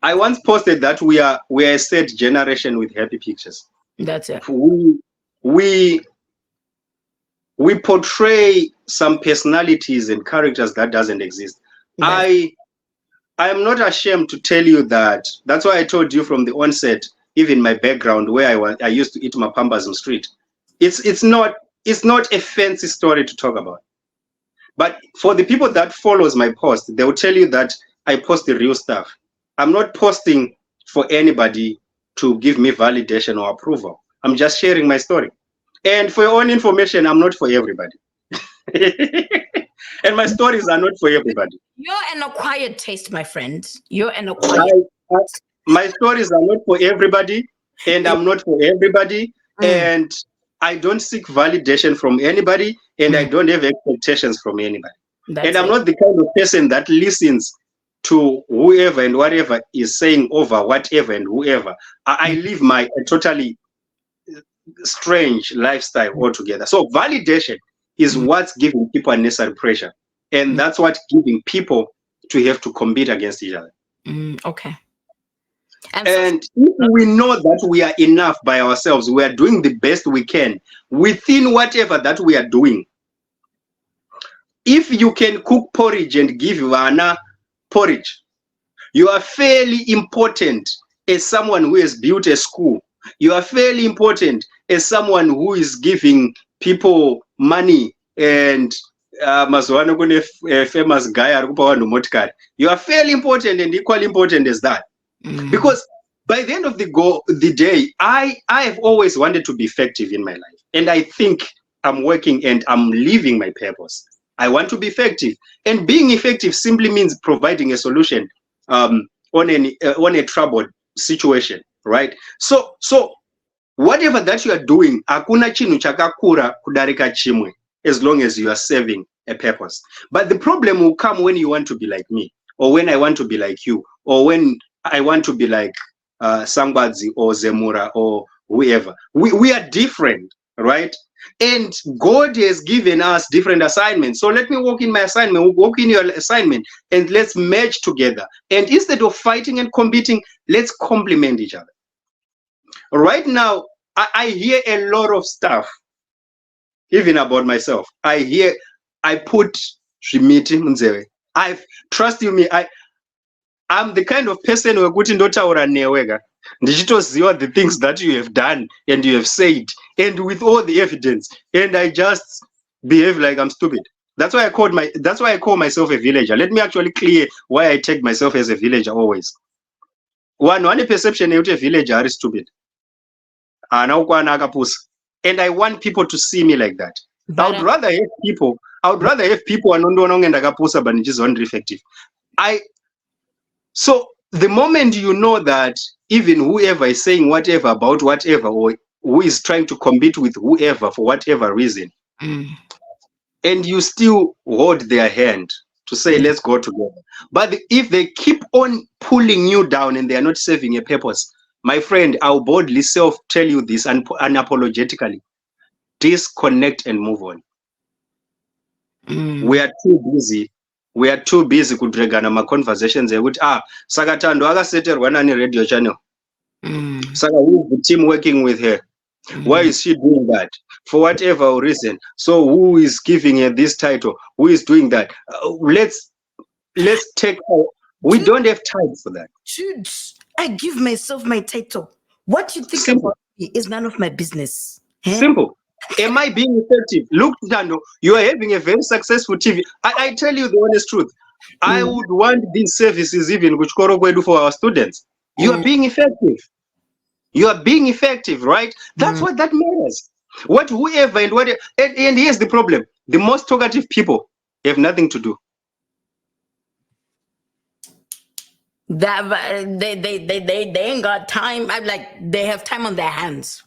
I once posted that we are a sad generation with happy pictures. That's it. We portray some personalities and characters that doesn't exist. I am not ashamed to tell you that. That's why I told you from the onset, even my background where I used to eat mapambas street. It's not a fancy story to talk about. But for the people that follows my post, they will tell you that I post the real stuff. I'm not posting for anybody to give me validation or approval. I'm just sharing my story. And for your own information, I'm not for everybody. And my stories are not for everybody. You're an acquired taste, my friend. You're an acquired my stories are not for everybody, and I'm not for everybody. And I don't seek validation from anybody, and I don't have expectations from anybody. I'm not the kind of person that listens to whoever and whatever is saying over whatever and whoever. I live a totally strange lifestyle altogether. So validation is what's giving people unnecessary pressure, and that's what's giving people to have to compete against each other. Okay. And if we know that we are enough by ourselves, we are doing the best we can within whatever that we are doing. If you can cook porridge and give Vana porridge. You are fairly important as someone who has built a school. You are fairly important as someone who is giving people money and mazuano kune famous guy ari kupa vanhu motikari. You are fairly important and equally important as that. Because by the end of the day, I have always wanted to be effective in my life. And I think I'm working and I'm living my purpose. I want to be effective. And being effective simply means providing a solution on a troubled situation, right? So whatever that you are doing, hakuna chinhu chakakura kudarika chimwe, as long as you are serving a purpose. But the problem will come when you want to be like me, or when I want to be like you, or when I want to be like Sangbazi or Zemura or whoever. We are different, right? And God has given us different assignments. So let me walk in my assignment, walk in your assignment, and let's merge together. And instead of fighting and competing, let's complement each other. Right now, I hear a lot of stuff, even about myself. I put Shimiti Munzewe. Trust you me, I'm the kind of person who wekuti ndotaura newega ndichitoziva the things that you have done and you have said, and with all the evidence, and I just behave like I'm stupid. That's why I call myself a villager. Let me actually clear why I take myself as a villager always. One perception yekuti a villager are stupid. And I want people to see me like that. I would rather have people anondoona ndakapusa but ndichizondiri effective. So the moment you know that even whoever is saying whatever about whatever, or who is trying to compete with whoever for whatever reason, and you still hold their hand to say, let's go together. But if they keep on pulling you down and they are not serving a purpose, my friend, I'll boldly tell you this unapologetically. Disconnect and move on. We are too busy kudregana ma conversations ekuti saka Thando akaseterwa nani radio channel. Saka who is the team working with her? Why is she doing that? For whatever reason. So who is giving her this title? Who is doing that? Let's take we don't have time for that. Should I give myself my title? What you think about me is none of my business. Simple. Am I being effective? Look, Thando, you are having a very successful TV. I tell you the honest truth. I would want these services even which do for our students. You are being effective. You are being effective, right? That's what that matters. And here's the problem. The most talkative people have nothing to do. That they ain't got time. I'm like, they have time on their hands.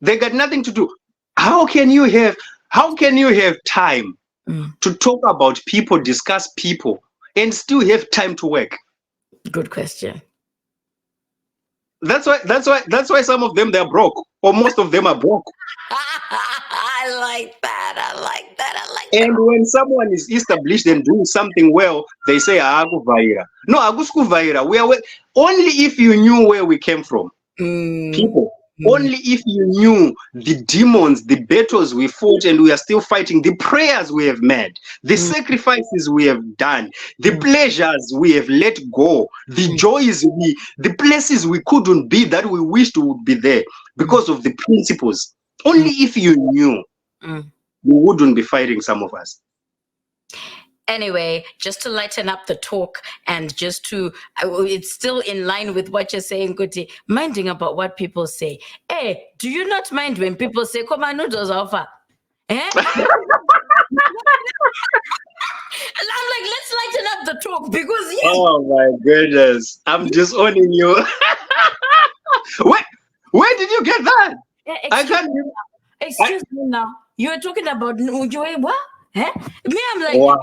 They got nothing to do. How can you have time to talk about people, discuss people, and still have time to work? Good question. That's why some of them they're broke, or most of them are broke. I like that. And when someone is established and doing something well, they say akuvaira. No, aguskuvaira. We are only if you knew where we came from. People. Only if you knew the demons, the battles we fought and we are still fighting, the prayers we have made, the sacrifices we have done, the pleasures we have let go, the joys the places we couldn't be that we wished would be there because of the principles. Only if you knew, you wouldn't be fighting some of us. Anyway, just to lighten up the talk and just to, it's still in line with what you're saying, Kuti, minding about what people say. Hey, do you not mind when people say, come on, noodles offer? Eh? And I'm like, let's lighten up the talk because, yes. Oh my goodness, I'm disowning you. Where did you get that? Excuse me now. You were talking about what? Huh? Me, I'm like, wow.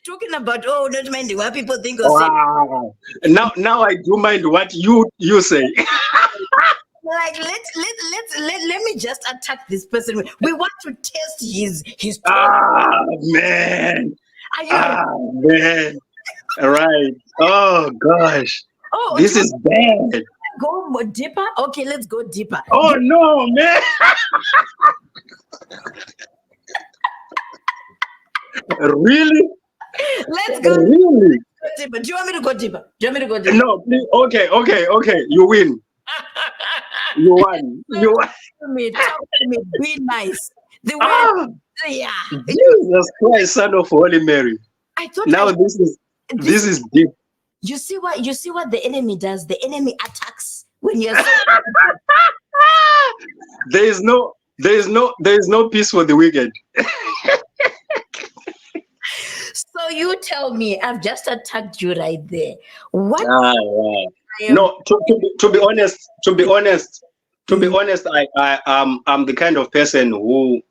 Talking about not minding what people think or wow. say. Now I do mind what you say. Like let me just attack this person. We want to test his man. Man. Right. Oh gosh. Oh, this is bad. Go deeper? Okay, let's go deeper. Oh no, man. Really? Let's go. Really? deeper? Do you want me to go deeper? Do you want me to go deeper? No, please. Okay. You win. You won. You won. Talk to me. Be nice. The way, Ah, yeah. Jesus Christ, Son of Holy Mary. I thought Now this is deep. You see what the enemy does? The enemy attacks when you're so There is no peace for the wicked. So you tell me, I've just attacked you right there. What? Wow. No, to be honest, I'm the kind of person who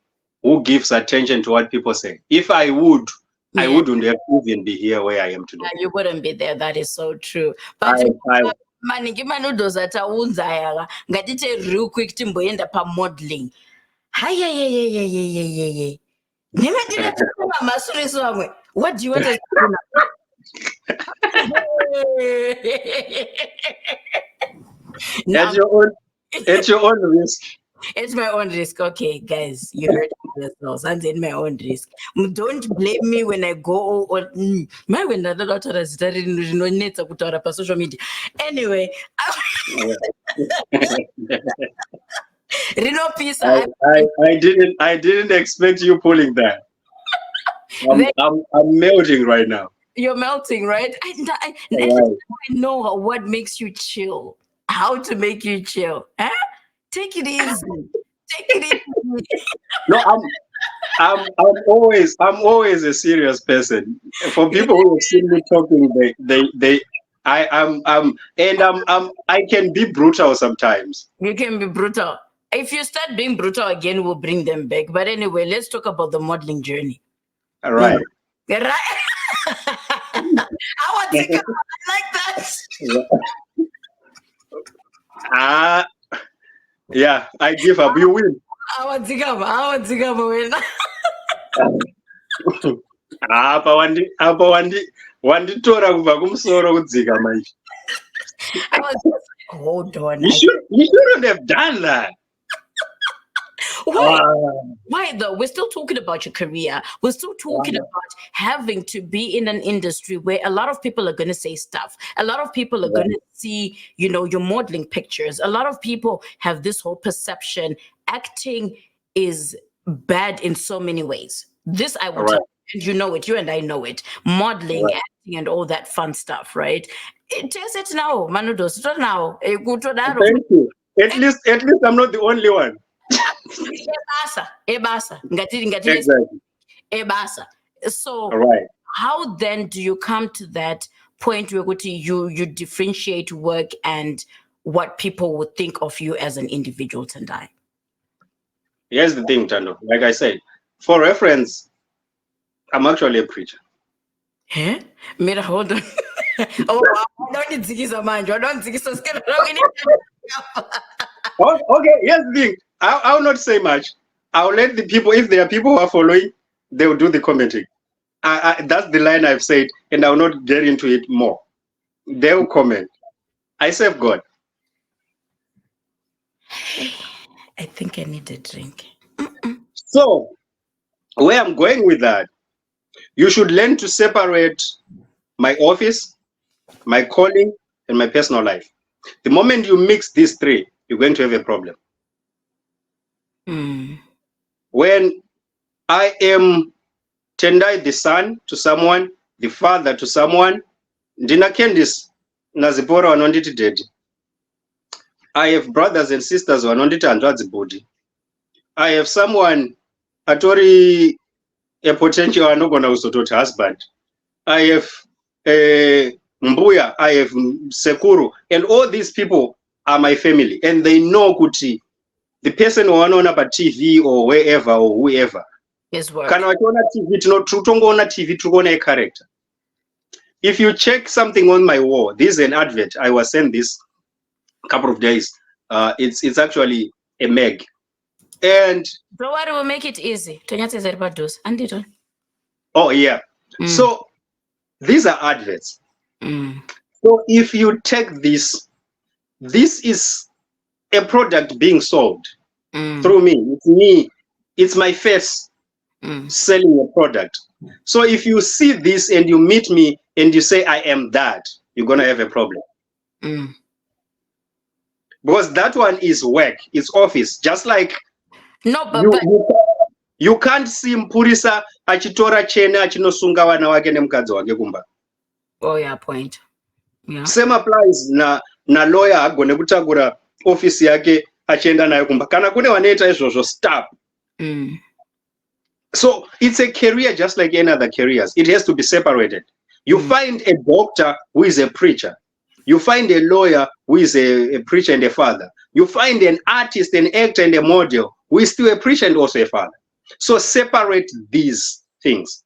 gives attention to what people say. If I would, I wouldn't have even be here where I am today. Yeah, you wouldn't be there. That is so true. But maningi manudos ataunza yaka ngatite real quick timboenda pa modeling. Haye. Nemadira tukuma masuriso amwe. What do you want us to do now? At your own risk. It's my own risk. Okay, guys, you heard it yourselves. I'm in my own risk. Don't blame me when I go on. Social media. Anyway, Reno Peace. I didn't expect you pulling that. I'm melting right now. You're melting, right? I know what makes you chill. How to make you chill. Huh? Take it easy. No, I'm always a serious person. For people who have seen me talking, I can be brutal sometimes. You can be brutal. If you start being brutal again, we'll bring them back. But anyway, let's talk about the modeling journey. All right. Right? I want to go like that. Yeah, I give up. You win. I want to go win. Wanditora kubva kumusoro kudzika manje. Hold on. You shouldn't have done that. Why though? We're still talking about your career. We're still talking about having to be in an industry where a lot of people are going to say stuff. A lot of people are going to see, your modeling pictures. A lot of people have this whole perception. Acting is bad in so many ways. This I will tell you, and you know it. You and I know it. Modeling, acting, and all that fun stuff, right? It takes it now, Manudos. Now, thank you. At least I'm not the only one. Ebasa. Exactly. Ebasa. So how then do you come to that point where you differentiate work and what people would think of you as an individual, Tendai? Here's the thing, Tando. Like I said, for reference, I'm actually a preacher. Huh? Mira, hold on. Oh, I don't need to give some mind. I don't think so. Okay, here's the thing. I'll not say much. I'll let the people, if there are people who are following, they will do the commenting. That's the line I've said, and I'll not get into it more. They will comment. I serve God. I think I need a drink. So, where I'm going with that, you should learn to separate my office, my calling, and my personal life. The moment you mix these three, you're going to have a problem. When I am Tendai the son to someone, the father to someone, Ndina Candice Nazipora wanonditi dedi. I have brothers and sisters wanonditi andradzi body. I have someone atori a potential anogona usototi husband. I have Mbuya, I have Sekuru, and all these people are my family, and they know kuti the person who on about TV or wherever or whoever. Yes, work. Kana wachiona TV tutongoona TV tukoona a character. If you check something on my wall, this is an advert. I was sent this a couple of days. It's actually a Meg. And so what will make it easy? Oh yeah. So these are adverts. So if you take this is a product being sold through me. It's me. It's my face selling a product. So if you see this and you meet me and you say I am that, you're gonna have a problem. Because that one is work, it's office. Just like you can't see Mpurisa achitora chena achinosunga wana wake nemukadzi wake kumba. Oh yeah, point. Yeah. Same applies na lawyer agone kutakura office yake achienda nayo kumba. Kana kune wanoita izvozvo stop. So it's a career just like any other careers. It has to be separated. You find a doctor who is a preacher. You find a lawyer who is a preacher and a father. You find an artist, an actor, and a model who is still a preacher and also a father. So separate these things.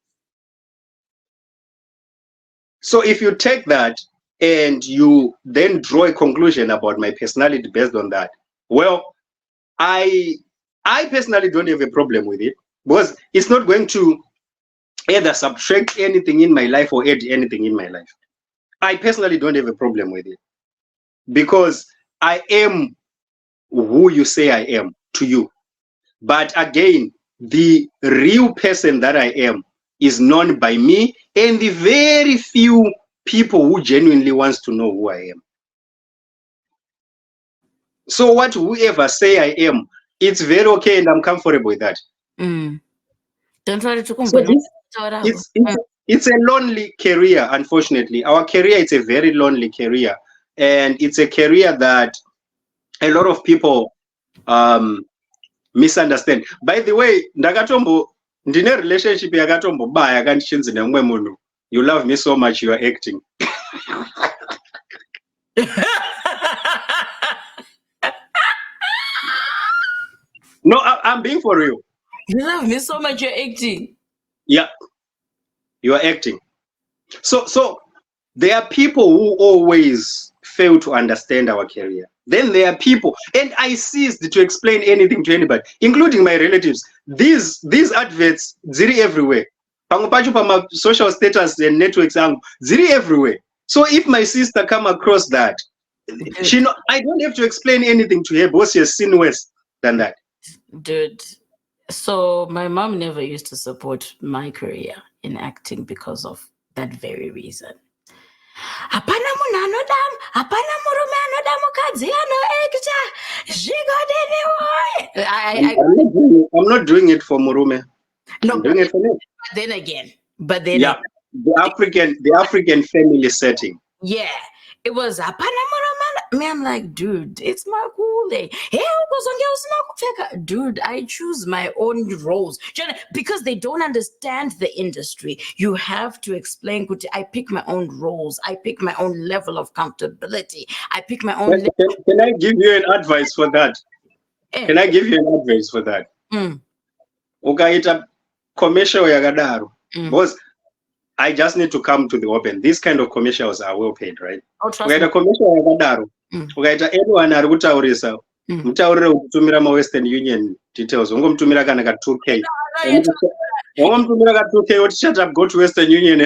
So if you take that and you then draw a conclusion about my personality based on that, well, I personally don't have a problem with it, because it's not going to either subtract anything in my life or add anything in my life. I personally don't have a problem with it, because I am who you say I am to you. But again, the real person that I am is known by me and the very few people who genuinely wants to know who I am. So what whoever say I am, it's very okay and I'm comfortable with that. Don't try to So it's a lonely career, unfortunately. Our career is a very lonely career, and it's a career that a lot of people misunderstand. By the way, ndine relationship yakatombo baya yakandichinzi nemumwe munhu, you love me so much you are acting. No, I'm being for real. You love me so much you're acting. Yeah, you are acting. So there are people who always fail to understand our career. Then there are people, and I ceased to explain anything to anybody, including my relatives. These adverts, ziri everywhere. Pama social status and networks, ziri everywhere. So if my sister come across that, I don't have to explain anything to her because she has seen worse than that. Dude, so my mom never used to support my career in acting because of that very reason. Hapana munhu anodamu, hapana murume anoda mukadzi anoekta. I'm not doing it for murume. No, I'm doing it for me. But then yeah, the African family setting. Yeah, it was hapana murume. Me, I'm like, dude, it's my cool day. Dude, I choose my own roles because they don't understand the industry. You have to explain. I pick my own roles. I pick my own level of comfortability. I pick my own. Can I give you an advice for that? Can I give you an advice for that? Ukaita commercial yakadaro, because I just need to come to the open. These kind of commercials are well paid, right? Ukaita commercial yakadaro, ukaita anyone ari kutaurisa, mutaurire kutumira Western Union details. Ungomutumira kana ka 2K. Ungomutumira ka 2K, what shut up, go to Western Union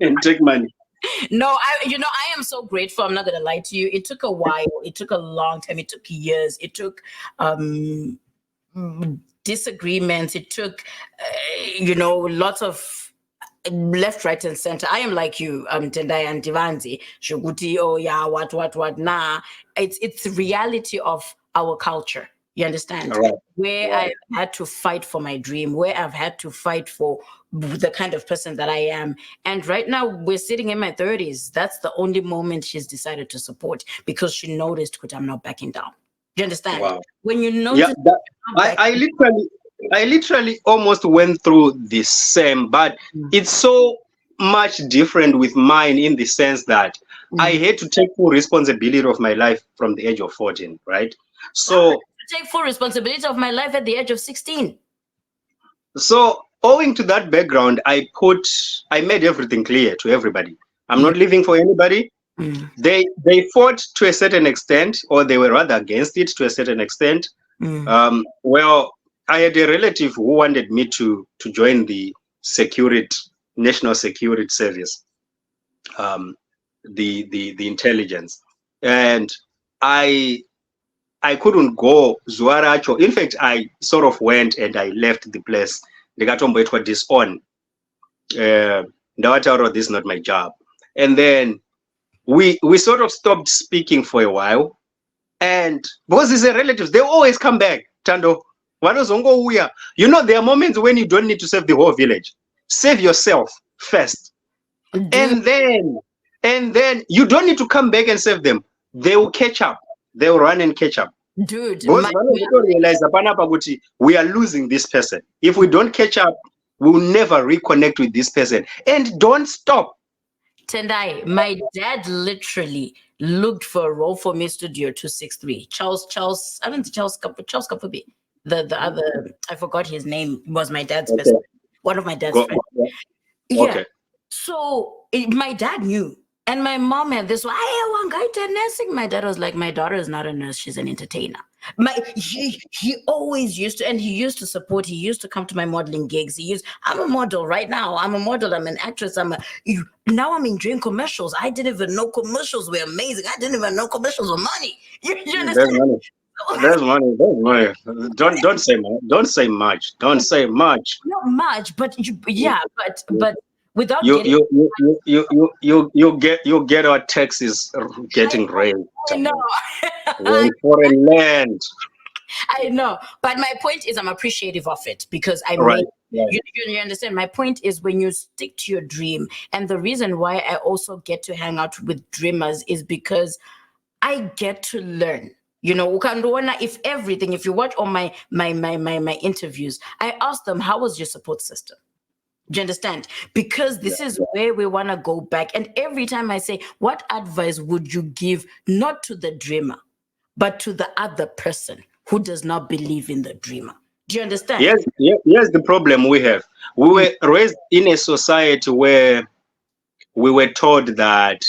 and take money. No, I am so grateful. I'm not gonna lie to you. It took a while. It took a long time. It took years. It took disagreements. It took lots of left, right, and center. I am like you, Tendai and Divanzi. Shuguti, oh yeah, what. Nah, it's the reality of our culture. You understand? Right. Where I've had to fight for my dream, where I've had to fight for the kind of person that I am. And right now we're sitting in my 30s. That's the only moment she's decided to support, because she noticed that I'm not backing down. You understand? Wow. When you notice, I literally almost went through the same, but it's so much different with mine in the sense that I had to take full responsibility of my life from the age of 14, right? So take full responsibility of my life at the age of 16. So owing to that background, I made everything clear to everybody. I'm not living for anybody. They fought to a certain extent, or they were rather against it to a certain extent. Well, I had a relative who wanted me to join the National Security Service, the intelligence, and I couldn't go Zuaracho. In fact, I sort of went and I left the place. Ndikatomboitwa disown. Ndawataura, this is not my job. And then we sort of stopped speaking for a while. And because these are relatives, they always come back. Tando, vanozongouya. You know, there are moments when you don't need to save the whole village. Save yourself first. And then you don't need to come back and save them. They will catch up. They will run and catch up. Dude, Because realize we are losing this person. If we don't catch up, we'll never reconnect with this person. And don't stop. Tendai, my dad literally looked for a role for me, Studio 263. Charles, I don't know, Charles Kapubi. The other, I forgot his name, was my dad's best friend. One of my dad's friends. Yeah. Okay. So my dad knew. And my mom had this, I want guy to nursing. My dad was like, my daughter is not a nurse, she's an entertainer. He always used to, and he used to support, he used to come to my modeling gigs. I'm a model right now. I'm a model, I'm an actress. Now I'm enjoying commercials. I didn't even know commercials were amazing. I didn't even know commercials were money. You understand? There's money. Don't say much. Don't say much. Don't say much. Not much, but but without you get our taxes getting raised. I know. In foreign land. I know, but my point is I'm appreciative of it because you understand. My point is when you stick to your dream, and the reason why I also get to hang out with dreamers is because I get to learn. You know, if you watch all my interviews, I ask them, how was your support system? Do you understand? Because this is where we want to go back. And every time I say, what advice would you give, not to the dreamer, but to the other person who does not believe in the dreamer? Do you understand? Here's the problem we have. We were raised in a society where we were taught that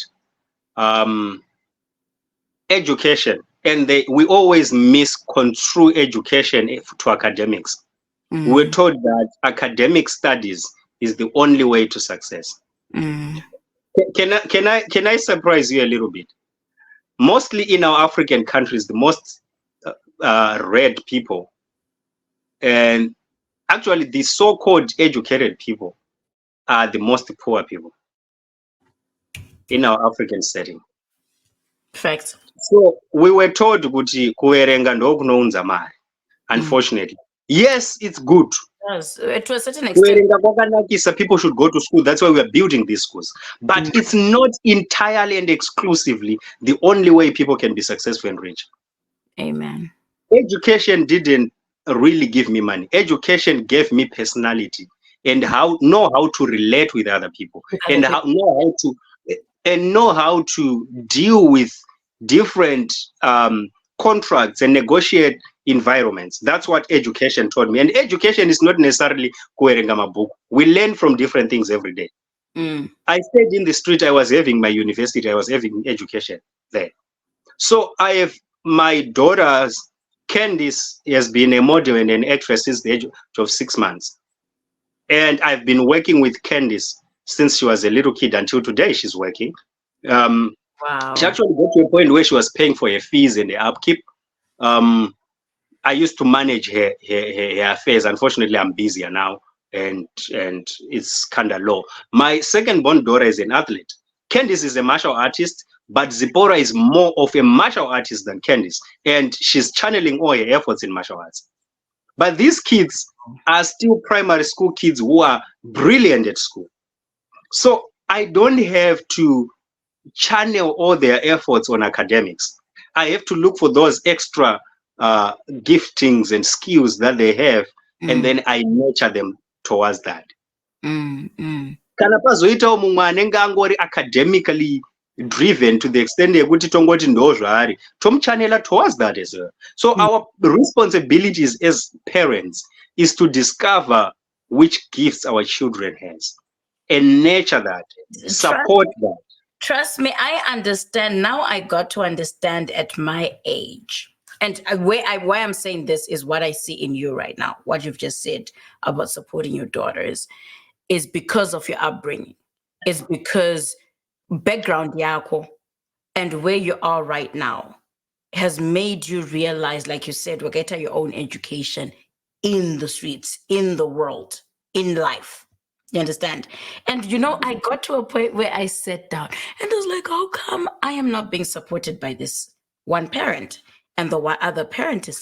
education, and we always misconstrue education to academics. We were taught that academic studies is the only way to success. Can I surprise you a little bit? Mostly in our African countries, the most read people, and actually the so-called educated people, are the most poor people in our African setting. Facts. So we were told kuti kuverenga ndo kunounza mari. Unfortunately, yes, it's good. Yes, to a certain extent. People should go to school. That's why we are building these schools. But it's not entirely and exclusively the only way people can be successful and rich. Amen. Education didn't really give me money. Education gave me personality and know how to relate with other people and know how to deal with different contracts and negotiate environments. That's what education taught me. And education is not necessarily kuerenga mabuku. We learn from different things every day. I stayed in the street. I was having my university. I was having education there. So I have my daughters. Candice has been a model and an actress since the age of 6 months. And I've been working with Candice since she was a little kid until today. She's working. Wow. She actually got to a point where she was paying for her fees and the upkeep. I used to manage her affairs. Unfortunately, I'm busier now, and it's kind of low. My second born daughter is an athlete. Candice is a martial artist, but Zipporah is more of a martial artist than Candice, and she's channeling all her efforts in martial arts. But these kids are still primary school kids who are brilliant at school. So I don't have to channel all their efforts on academics. I have to look for those extra giftings and skills that they have, and then I nurture them towards that. Kana pazoitawo mumwe anenge angori academically driven to the extent yekuti tongoti ndozvaari, tomuchanela towards that as well. So our responsibilities as parents is to discover which gifts our children has and nurture that, support that. Trust me, I understand. Now I got to understand at my age. And why I'm saying this is what I see in you right now. What you've just said about supporting your daughters is because of your upbringing. It's because background yako and where you are right now has made you realize, like you said, we'll get your own education in the streets, in the world, in life. You understand? And I got to a point where I sat down and I was like, how come I am not being supported by this one parent? And the other parent is